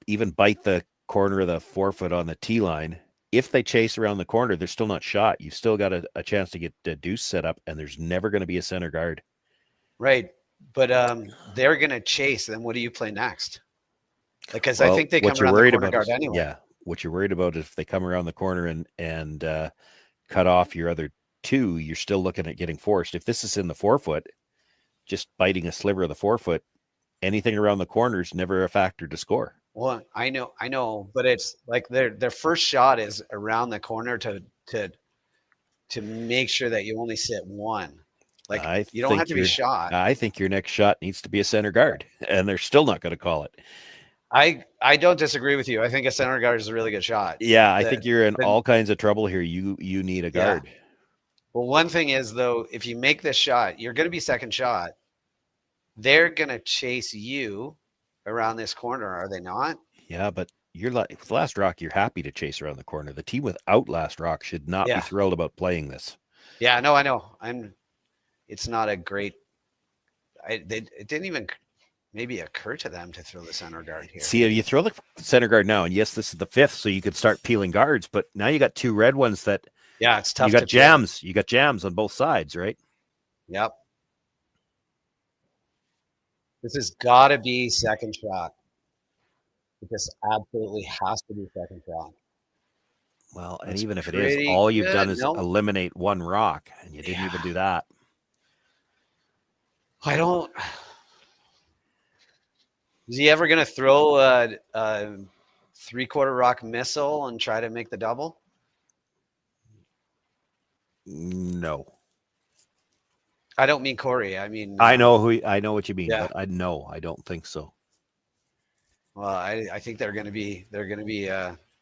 even bite the corner of the 4-foot on the T line. If they chase around the corner, they're still not shot. You still got a chance to get the deuce set up, and there's never going to be a center guard. Right. But they're going to chase. Then what do you play next? Because I think they come around the corner guard anyway. Yeah. What you're worried about is if they come around the corner and cut off your other 2, you're still looking at getting forced. If this is in the 4-foot, just biting a sliver of the 4-foot, anything around the corner is never a factor to score. Well, I know, but it's like their first shot is around the corner to make sure that you only sit one. You don't have to be shot. I think your next shot needs to be a center guard, and they're still not going to call it. I don't disagree with you. I think a center guard is a really good shot. Yeah, I think you're in all kinds of trouble here. You need a guard. Yeah. Well, one thing is, though, if you make this shot, you're going to be second shot. They're going to chase you around this corner, are they not? Yeah, but with Last Rock, you're happy to chase around the corner. The team without Last Rock should not be thrilled about playing this. Yeah, no, I know. It's not a great. It didn't even maybe occur to them to throw the center guard here. See, you throw the center guard now, and yes, this is the 5th, so you could start peeling guards. But now you got 2 red ones that. Yeah, it's tough. You got jams. You got jams on both sides, right? Yep. This has got to be second shot. This absolutely has to be second shot. Well, and even if it is, all you've done is eliminate 1 rock, and you didn't even do that. I don't. Is he ever going to throw a 3/4 rock missile and try to make the double? No. I don't mean Korey. I mean I know what you mean, but I don't think so. Well, I think they're going to be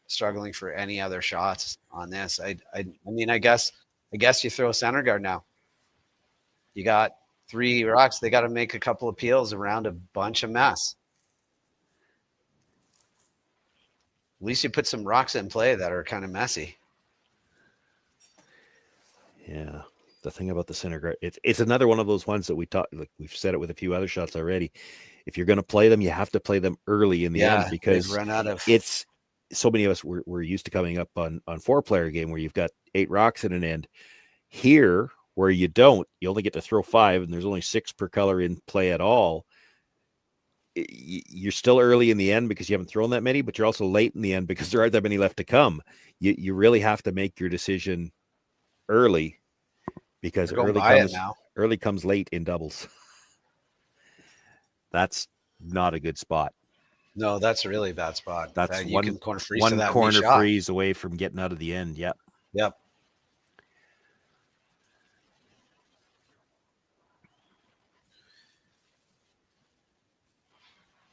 struggling for any other shots on this. I mean, I guess you throw a center guard now. You got 3 rocks. They got to make a couple of peels around a bunch of mess. At least you put some rocks in play that are kind of messy. Yeah. The thing about the center, it's another one of those ones that we've said it with a few other shots already. If you're going to play them, you have to play them early in the end, because run out of... it's so many of us we're used to coming up on 4-player game where you've got 8 rocks in an end. Here, where you only get to throw 5, and there's only 6 per color in play at all. You're still early in the end because you haven't thrown that many, but you're also late in the end because there aren't that many left to come. You really have to make your decision early, because early comes late in doubles. That's not a good spot. No, that's a really bad spot. That's you one can corner freeze one to that corner shot. freeze away from getting out of the end. Yep. Yep.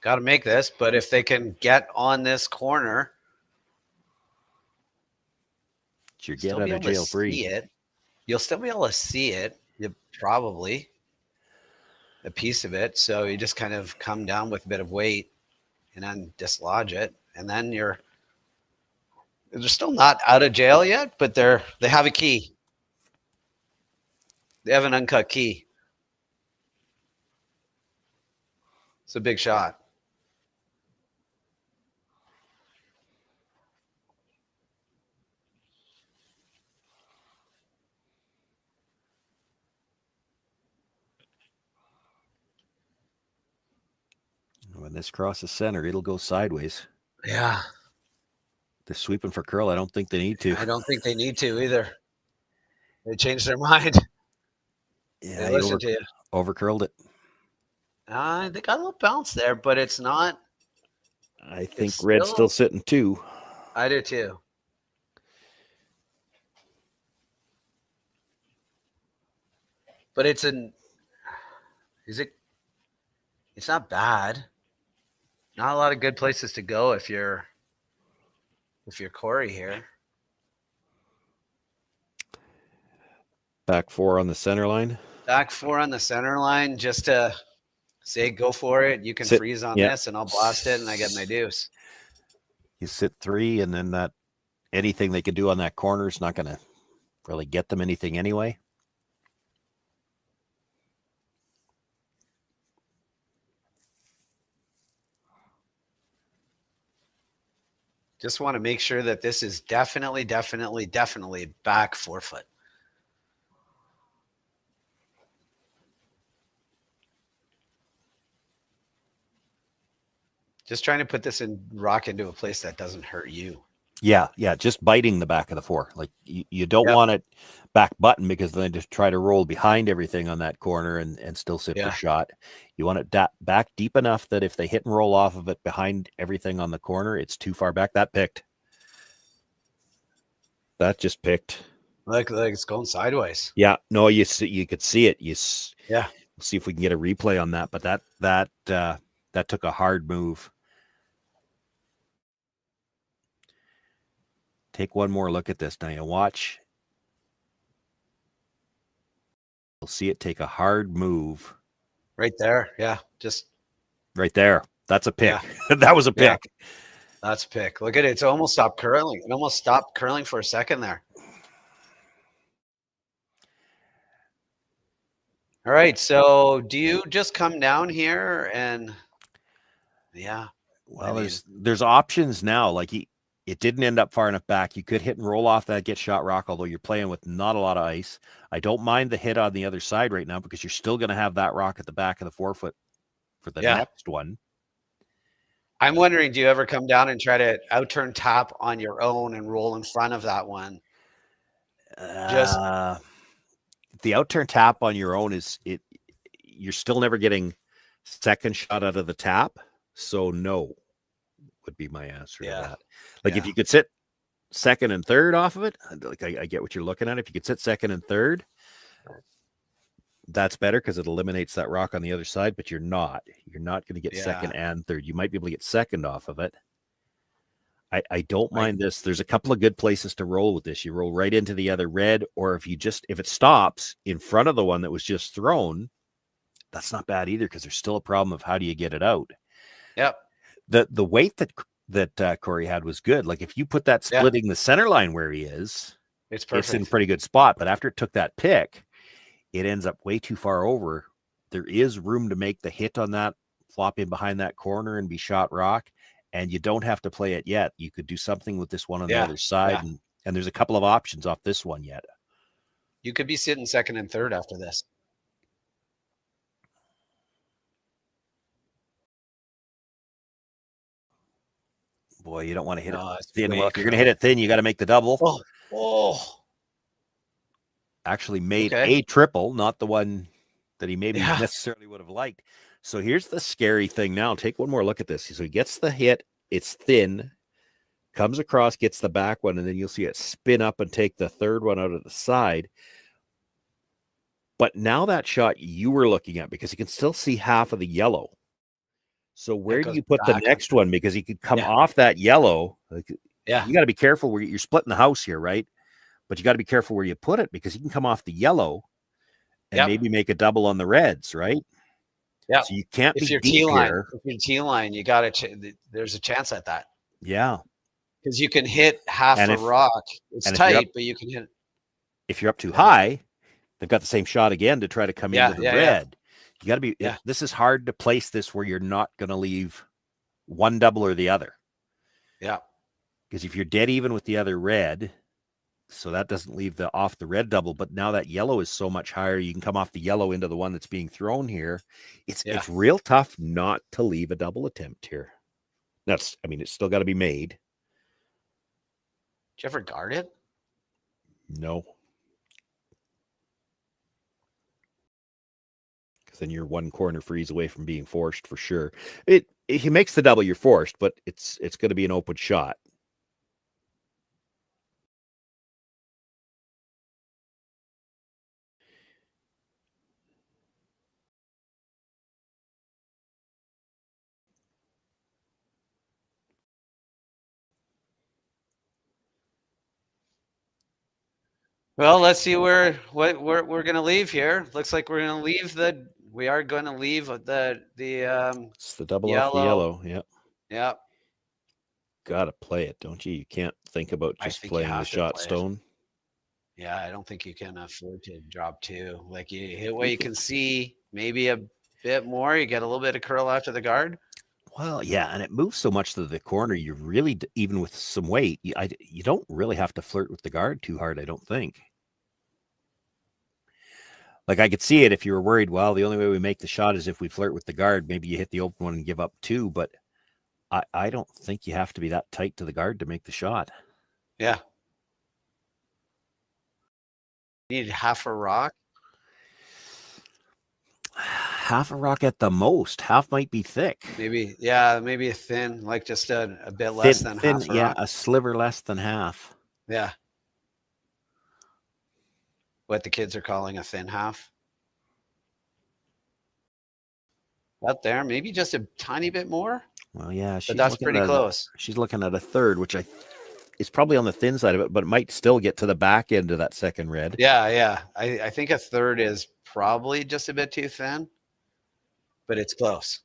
Got to make this, but if they can get on this corner, you're getting out of jail free. You'll still be able to see it. You probably a piece of it. So you just kind of come down with a bit of weight and then dislodge it, and then they're still not out of jail yet, but they have a key. They have an uncut key. It's a big shot. When this crosses center, it'll go sideways. Yeah. They're sweeping for curl. I don't think they need to. I don't think they need to either. They changed their mind. Yeah, they listened to you. Overcurled it. They got a little bounce there, but it's not. I think red's still sitting 2. I do too. But it's not bad. Not a lot of good places to go if you're Corey here. Back 4 on the center line. Back 4 on the center line, just to say go for it. You can freeze on this, and I'll blast it, and I get my deuce. You sit 3, and then that anything they can do on that corner is not going to really get them anything anyway. Just want to make sure that this is definitely back 4 foot. Just trying to put this rock into a place that doesn't hurt you. Yeah, just biting the back of the 4. Like you don't want it back button, because then just try to roll behind everything on that corner and still sit for shot. You want it back deep enough that if they hit and roll off of it behind everything on the corner, it's too far back. That picked. That just picked. Like it's going sideways. Yeah, no, you could see it. Yeah. See if we can get a replay on that. But that took a hard move. Take one more look at this now. You watch. You'll see it take a hard move. Right there. Yeah. Just right there. That's a pick. Yeah. That was a pick. Yeah. That's a pick. Look at it. It's almost stopped curling. It almost stopped curling for a second there. All right. So do you just come down here and well, there's options now. Like it didn't end up far enough back. You could hit and roll off that, get shot rock, although you're playing with not a lot of ice. I don't mind the hit on the other side right now, because you're still going to have that rock at the back of the 4 foot for the next one. I'm wondering, do you ever come down and try to out-turn tap on your own and roll in front of that one? The out-turn tap on your own you're still never getting second shot out of the tap. So no would be my answer to that. Like if you could sit second and third off of it, like I get what you're looking at. If you could sit second and third, that's better, because it eliminates that rock on the other side, but you're not going to get second and third. You might be able to get second off of it. I don't mind this. There's a couple of good places to roll with this. You roll right into the other red, or if it stops in front of the one that was just thrown, that's not bad either, because there's still a problem of how do you get it out. Yep. The weight that Corey had was good. Like if you put that splitting the center line where he is, It's it's in a perfect. pretty good spot. But after it took that pick, it ends up way too far over. There is room to make the hit on that, flop in behind that corner and be shot rock. And you don't have to play it yet. You could do something with this one on the other side. And there's a couple of options off this one yet. You could be sitting second and third after this. Boy, you don't want to hit No, it it's thin. way Well, if you're going to hit it thin, you got to make the double. Oh. Actually made a triple, not the one that he maybe necessarily would have liked. So here's the scary thing now. Take one more look at this. So he gets the hit. It's thin. Comes across, gets the back one, and then you'll see it spin up and take the third one out of the side. But now that shot you were looking at, because you can still see half of the yellow. So where do you put the next one? Because he could come off that yellow. Yeah. You got to be careful where you're splitting the house here, right? But you got to be careful where you put it, because he can come off the yellow and maybe make a double on the reds, right? Yeah. So you can't if be you're deep T-line, here. if you're T-line, you got to. There's a chance at that. Yeah. Because you can hit half a rock. It's tight, but you can hit. If you're up too high, they've got the same shot again to try to come into the red. You got to be. This is hard to place this where you're not going to leave one double or the other. Yeah. Because if you're dead even with the other red, so that doesn't leave the off the red double. But now that yellow is so much higher, you can come off the yellow into the one that's being thrown here. It's real tough not to leave a double attempt here. It's still got to be made. Did you ever guard it? No. Because then you're one corner freeze away from being forced for sure. If he makes the double, you're forced, but it's going to be an open shot. Well, let's see what we're going to leave here. Looks like we're going to leave we are going to leave the it's the double yellow. off the yellow. Yep. Yep. Got to play it, don't you? You can't think about just playing the shot stone. Yeah, I don't think you can afford to drop two. Like you hit what you can see, maybe a bit more. You get a little bit of curl after the guard. Well, yeah, and it moves so much to the corner. You really, even with some weight, you don't really have to flirt with the guard too hard, I don't think. Like I could see it if you were worried, well, the only way we make the shot is if we flirt with the guard. Maybe you hit the open one and give up two, but I don't think you have to be that tight to the guard to make the shot. Yeah. You need half a rock. Half a rock at the most. Half might be thick. Maybe a thin, like just a bit less than half a rock. A sliver less than half. Yeah. What the kids are calling a thin half. Up there, maybe just a tiny bit more. Well, yeah, but that's pretty close. She's looking at a third, which is probably on the thin side of it, but it might still get to the back end of that second red. Yeah. I think a third is probably just a bit too thin, but it's close.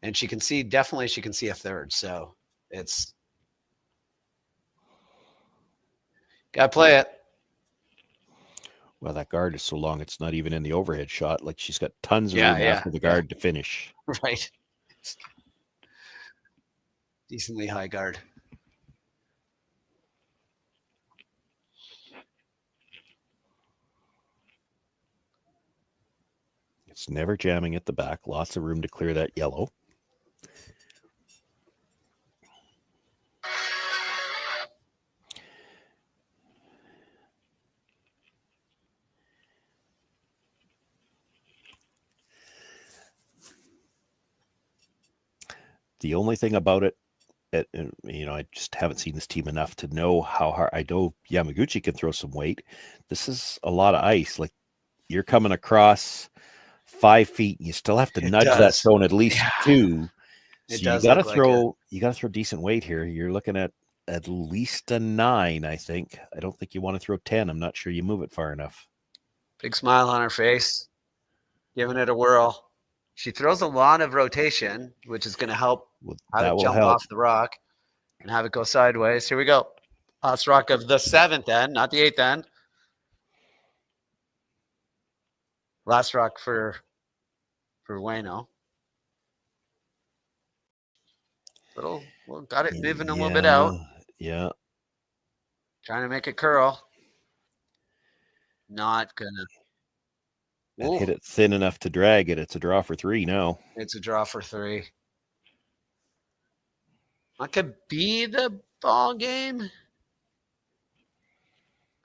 And she can see a third. So it's got to play it. Well, that guard is so long, it's not even in the overhead shot. Like she's got tons of room after the guard to finish. Right. It's decently high guard. It's never jamming at the back. Lots of room to clear that yellow. The only thing about it, I just haven't seen this team enough to know how hard. I know Yamaguchi can throw some weight. This is a lot of ice. Like you're coming across 5 feet, and you still have to nudge that stone at least 2. So you got to throw. You got to throw decent weight here. You're looking at least a 9, I think. I don't think you want to throw 10. I'm not sure you move it far enough. Big smile on her face, giving it a whirl. She throws a lot of rotation, which is going to help have it jump off the rock and have it go sideways. Here we go. Last rock of the 7th end, not the 8th end. Last rock for Ueno. Well, got it moving a little bit out. Yeah. Trying to make it curl. Not gonna. And hit it thin enough to drag it. It's a draw for 3 now. It's a draw for 3. That could be the ball game.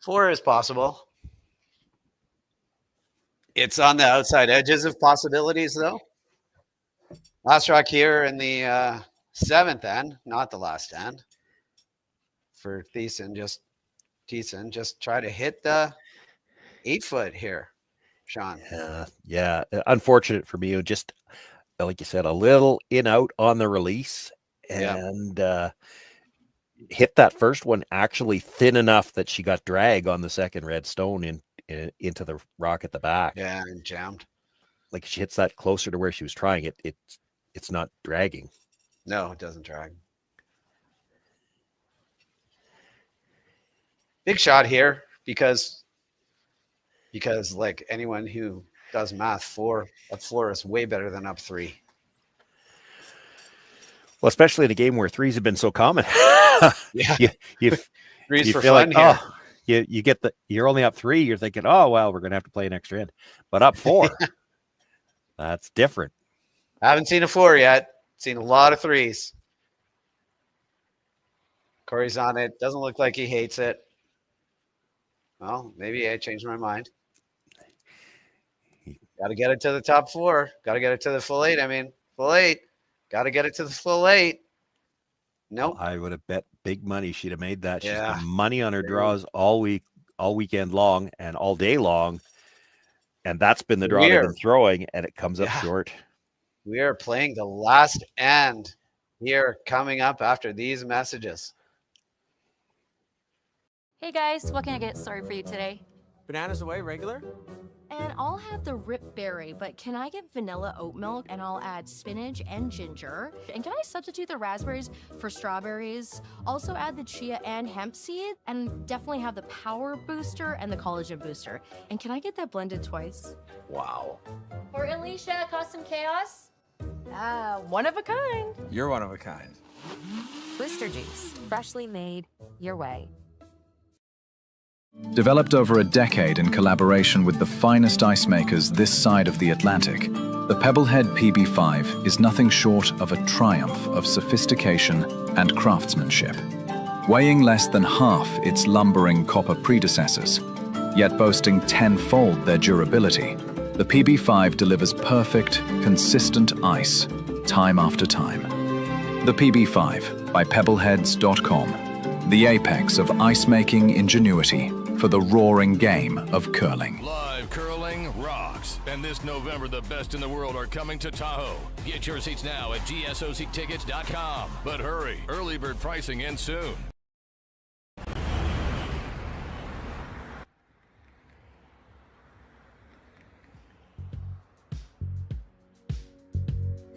4 is possible. It's on the outside edges of possibilities, though. Last rock here in the 7th end, not the last end. For Thiesse, just try to hit the 8-foot here, Sean. Yeah. Unfortunate for me. Just like you said, a little in out on the release, and hit that first one actually thin enough that she got drag on the second red stone into the rock at the back. Yeah, and jammed. Like she hits that closer to where she was trying it. It's not dragging. No, it doesn't drag. Big shot here because like anyone who does math, up 4 is way better than up 3. Well, especially in a game where 3s have been so common. Yeah, you 3s for feel fun like, here. Oh, you get you're only up 3. You're thinking, oh well, we're gonna have to play an extra end, but up 4, that's different. I haven't seen a 4 yet. Seen a lot of 3s. Corey's on it. Doesn't look like he hates it. Well, maybe I changed my mind. Got to get it to the top 4. Got to get it to the full 8. I mean, full 8. Got to get it to the full 8. Nope. I would have bet big money she'd have made that. She's Yeah. been money on her draws all weekend long and all day long. And that's been the draw they've been throwing, and it comes up short. We are playing the last end here coming up after these messages. Hey guys, what can I get started for you today? Bananas away, regular? And I'll have the rip berry, but can I get vanilla oat milk and I'll add spinach and ginger? And can I substitute the raspberries for strawberries? Also add the chia and hemp seed, and definitely have the power booster and the collagen booster. And can I get that blended twice? Wow. For Alicia, Custom Chaos? One of a kind. You're one of a kind. Blister juice, freshly made your way. Developed over a decade in collaboration with the finest ice makers this side of the Atlantic, the Pebblehead PB5 is nothing short of a triumph of sophistication and craftsmanship. Weighing less than half its lumbering copper predecessors, yet boasting tenfold their durability, the PB5 delivers perfect, consistent ice, time after time. The PB5 by Pebbleheads.com, the apex of ice-making ingenuity for the roaring game of curling. Live curling rocks. And this November, the best in the world are coming to Tahoe. Get your seats now at GSOCtickets.com. But hurry, early bird pricing ends soon.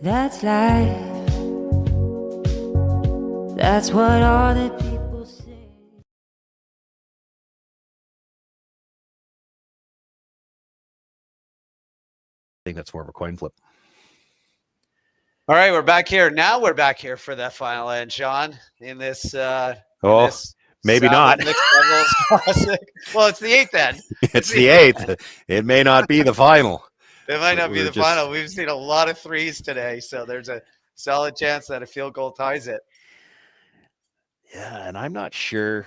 That's life. That's what all the people say. I think that's more of a coin flip. All right, we're back here. Now we're back here for that final end, Sean, in this maybe not. Mixed Doubles Classic. Well, it's the 8th end. It's the 8th. It may not be the final. It might not be the final. We've seen a lot of 3s today, so there's a solid chance that a field goal ties it. Yeah, and I'm not sure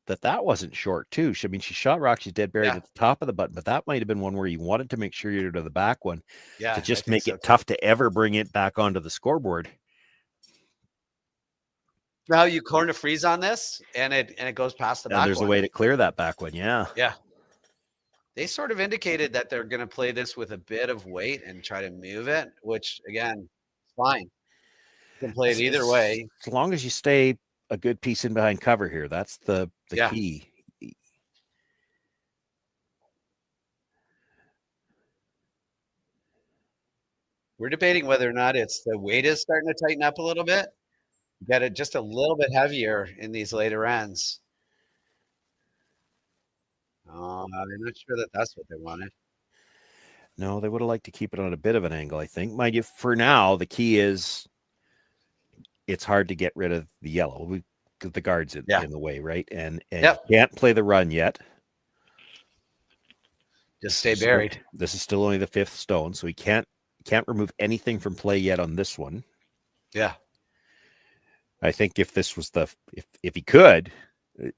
that wasn't short too. I mean, she shot Roxy's dead buried at the top of the button, but that might have been one where you wanted to make sure you're to the back one to just make it tough to ever bring it back onto the scoreboard. Now you corner freeze on this, and it goes past the back. And there's one. a way to clear that back one. Yeah. Yeah. They sort of indicated that they're going to play this with a bit of weight and try to move it, which again, fine. You can play it either way. As long as you stay a good piece in behind cover here, that's the key. We're debating whether or not it's the weight is starting to tighten up a little bit. Get it just a little bit heavier in these later ends. Oh, I'm not sure that that's what they wanted. No, they would have liked to keep it on a bit of an angle, I think. Mind you, for now, the key is it's hard to get rid of the yellow because the guard's in the way, right? And you can't play the run yet. Just stay buried. This is still only the 5th stone, so he can't remove anything from play yet on this one. Yeah. I think if this was if he could,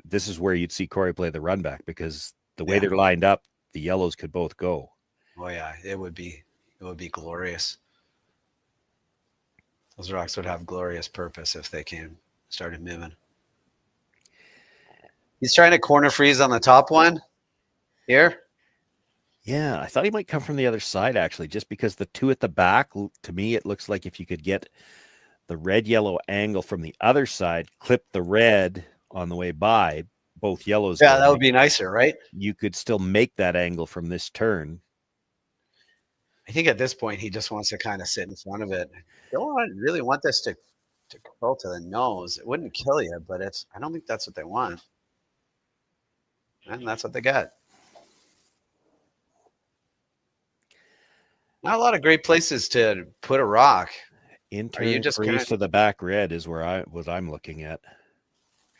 this is where you'd see Korey play the run back, because the way they're lined up, the yellows could both go. Oh yeah, it would be glorious. Those rocks would have glorious purpose if they started moving. He's trying to corner freeze on the top one here. Yeah, I thought he might come from the other side, actually, just because the 2 at the back, to me, it looks like if you could get the red-yellow angle from the other side, clip the red on the way by, both yellows. Yeah, that would be nicer, right? You could still make that angle from this turn. I think at this point, he just wants to kind of sit in front of it. Don't really want this to curl to the nose. It wouldn't kill you, but I don't think that's what they want. And that's what they got. Not a lot of great places to put a rock. Intern freeze to the back red is where I'm looking at.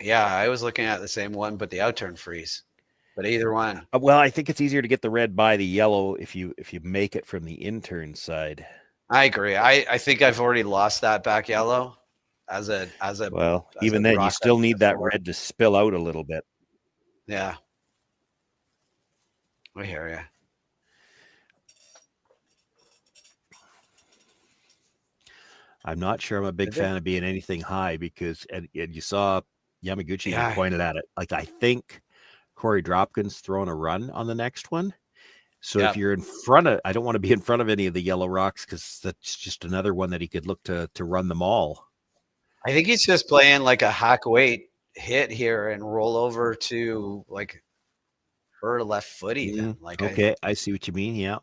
Yeah, I was looking at the same one, but the outturn freeze. But either one. Well, I think it's easier to get the red by the yellow if you make it from the intern side. I agree. I think I've already lost that back yellow as a well, even then you still need that red to spill out a little bit. Yeah. I hear you. I'm not sure I'm a big fan of being anything high, because and you saw Yamaguchi pointed at it. Like, I think Corey Dropkin's throwing a run on the next one. So if you're in front of, I don't want to be in front of any of the yellow rocks, because that's just another one that he could look to run them all. I think he's just playing like a hack weight hit here and roll over to like her left foot even. Like, okay, I see what you mean. Yeah,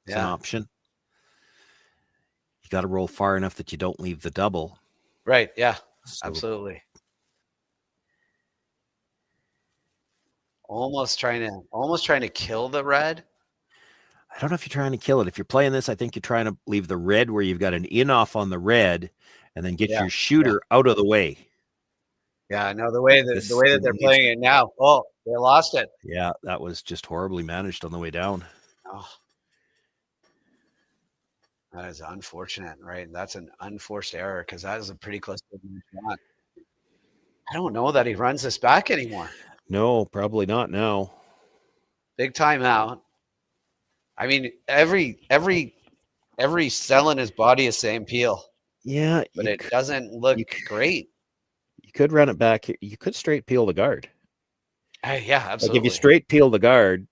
it's an option. You got to roll far enough that you don't leave the double. Right. Yeah. So, absolutely. Almost trying to kill the red. I don't know if you're trying to kill it. If you're playing this, I think you're trying to leave the red where you've got an in off on the red, and then get your shooter out of the way. Yeah, no, the way that they're playing it now. Oh, they lost it. Yeah, that was just horribly managed on the way down. Oh, that is unfortunate, right? That's an unforced error, because that is a pretty close to the shot. I don't know that he runs this back anymore. No, probably not now. Big timeout. I mean, every cell in his body is same peel. Yeah, but it doesn't look great. You could run it back. You could straight peel the guard. Yeah, absolutely. Like if you straight peel the guard,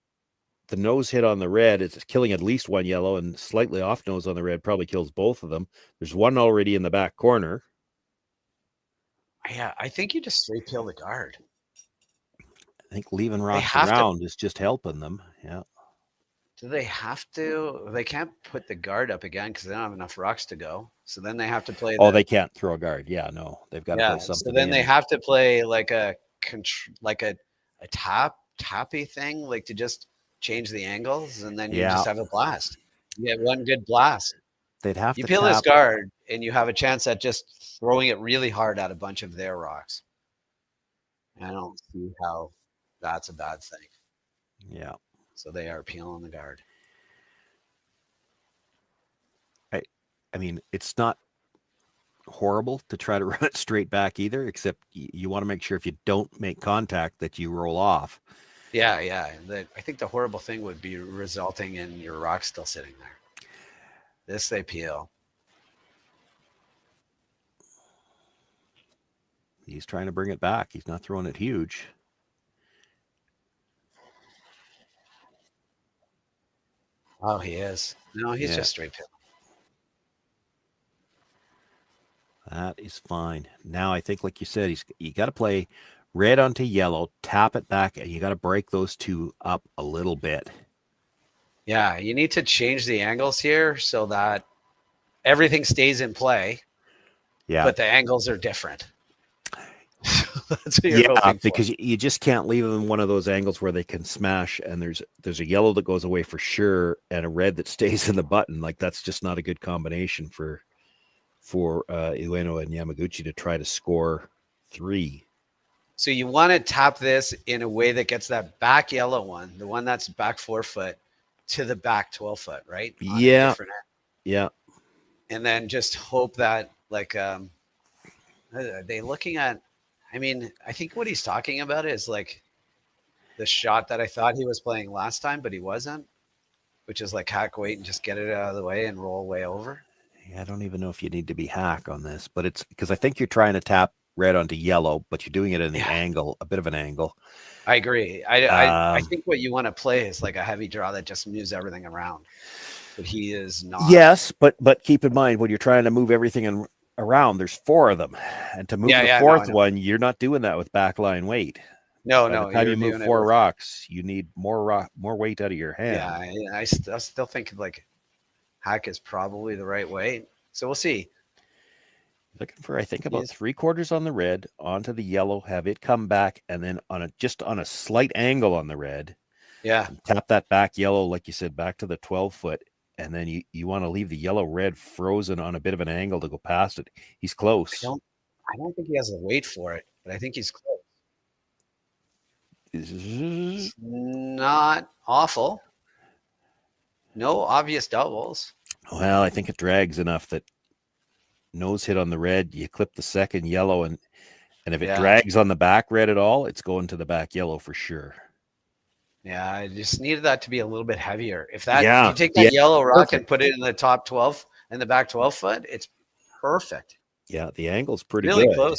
the nose hit on the red, it's killing at least one yellow, and slightly off nose on the red probably kills both of them. There's one already in the back corner. Yeah, I think you just straight peel the guard. I think leaving rocks around is just helping them. Yeah. Do they have to? They can't put the guard up again because they don't have enough rocks to go. So then they have to play. Oh, they can't throw a guard. Yeah, no, they've got to play something. So then they have to play like a tappy thing, like to just change the angles, and then you just have a blast. You get one good blast. They'd have to peel this guard, and you have a chance at just throwing it really hard at a bunch of their rocks. I don't see how that's a bad thing. Yeah. So they are peeling the guard. I mean, it's not horrible to try to run it straight back either, except you want to make sure if you don't make contact that you roll off. Yeah. I think the horrible thing would be resulting in your rock still sitting there. This they peel. He's trying to bring it back. He's not throwing it huge. Oh, he is. No, he's just straight peel. That is fine. Now I think, like you said, you got to play red onto yellow, tap it back, and you got to break those two up a little bit. Yeah, you need to change the angles here so that everything stays in play. Yeah. But the angles are different. That's what you're hoping for. Because you just can't leave them in one of those angles where they can smash, and there's a yellow that goes away for sure and a red that stays in the button. Like, that's just not a good combination for Ueno and Yamaguchi to try to score 3. So you want to tap this in a way that gets that back yellow one, the one that's back 4 foot, to the back 12 foot, right? Yeah. Yeah. And then just hope that, like, are they looking at, I mean, I think what he's talking about is like the shot that I thought he was playing last time, but he wasn't, which is like hack weight and just get it out of the way and roll way over. Yeah, I don't even know if you need to be hack on this, but it's because I think you're trying to tap red onto yellow, but you're doing it in the angle, a bit of an angle. I agree. I think what you want to play is like a heavy draw that just moves everything around. But he is not. Yes, but keep in mind when you're trying to move everything around, there's 4 of them, and to move the 4th one, you're not doing that with backline weight. No. By the time you move 4 rocks, you need more weight out of your hand. Yeah, I still think like hack is probably the right way. So we'll see. Looking for, I think, about 3/4 on the red, onto the yellow, have it come back, and then just on a slight angle on the red. Yeah. Tap that back yellow, like you said, back to the 12 foot. And then you want to leave the yellow red frozen on a bit of an angle to go past it. He's close. I don't think he has the weight for it, but I think he's close. It's not awful. No obvious doubles. Well, I think it drags enough that nose hit on the red, you clip the second yellow, and if it drags on the back red at all, it's going to the back yellow for sure. Yeah, I just needed that to be a little bit heavier. If you take that yellow rock and put it in the top 12 and the back 12 foot, it's perfect. Yeah, the angle's pretty really good.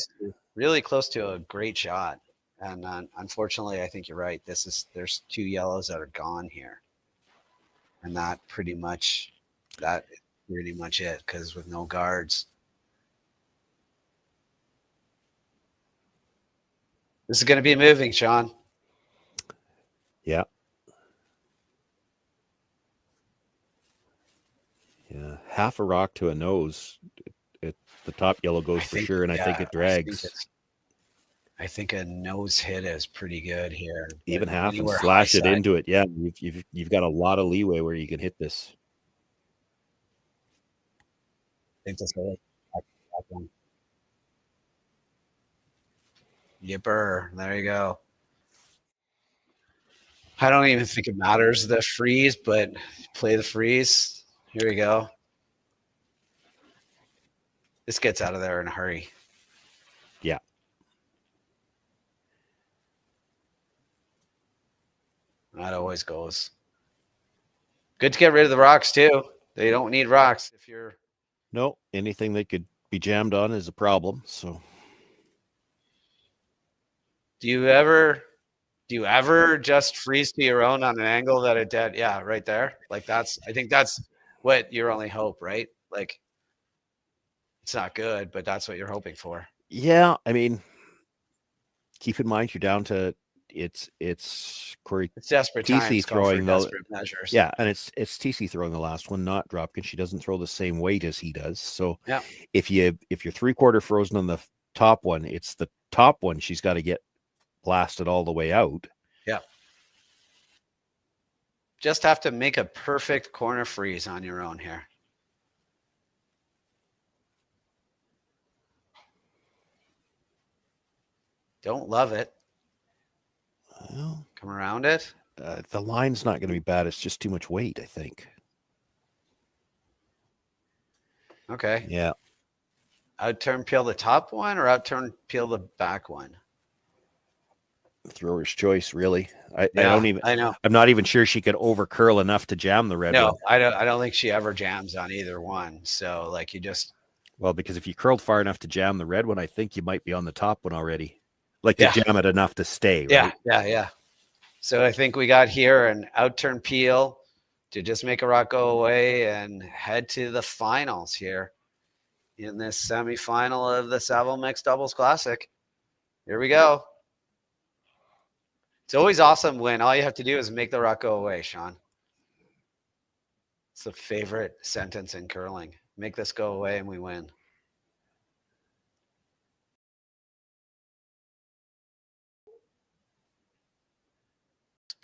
Really close to a great shot. And unfortunately, I think you're right. There's 2 yellows that are gone here, and that is pretty much it. Because with no guards, this is going to be moving, Sean. Yeah. Yeah, half a rock to a nose. The top yellow goes for sure, and I think it drags. I think a nose hit is pretty good here. Even half and slash it into it. Yeah, you've got a lot of leeway where you can hit this. I think that's good. Yipper. There you go. I don't even think it matters the freeze, but play the freeze. Here we go. This gets out of there in a hurry. Yeah. That always goes. Good to get rid of the rocks too. They don't need rocks if you're. No, anything that could be jammed on is a problem. So. Do you ever just freeze to your own on an angle that it dead? Yeah, right there. Like I think that's what your only hope, right? Like it's not good, but that's what you're hoping for. Yeah, I mean, keep in mind you're down to it's Corey. It's desperate Thiesse throwing desperate measures. Yeah, and it's Thiesse throwing the last one, not Dropkin. She doesn't throw the same weight as he does. So yeah, if you're 3/4 frozen on the top one, it's the top one she's got to get blasted all the way out. Yeah. Just have to make a perfect corner freeze on your own here. Don't love it. Well, come around it. The line's not going to be bad. It's just too much weight, I think. Okay. Yeah. Outturn peel the top one or outturn peel the back one? Thrower's choice, really. I know. I'm not even sure she could over curl enough to jam the red one. No, I don't think she ever jams on either one. So like you just. Well, because if you curled far enough to jam the red one, I think you might be on the top one already. Like to jam it enough to stay, right? Yeah. So I think we got here an outturn peel to just make a rock go away and head to the finals here in this semifinal of the Saville Mixed Doubles Classic. Here we go. It's always awesome when all you have to do is make the rock go away, Sean. It's the favorite sentence in curling. Make this go away and we win.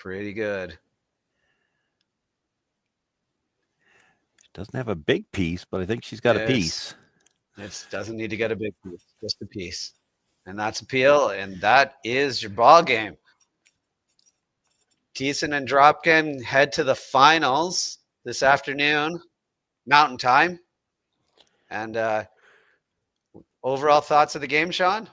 Pretty good. Doesn't have a big piece, but I think she's got a piece. It doesn't need to get a big piece, just a piece. And that's appeal, and that is your ball game. Thiesse and Dropkin head to the finals this afternoon, Mountain Time. And overall thoughts of the game, Sean?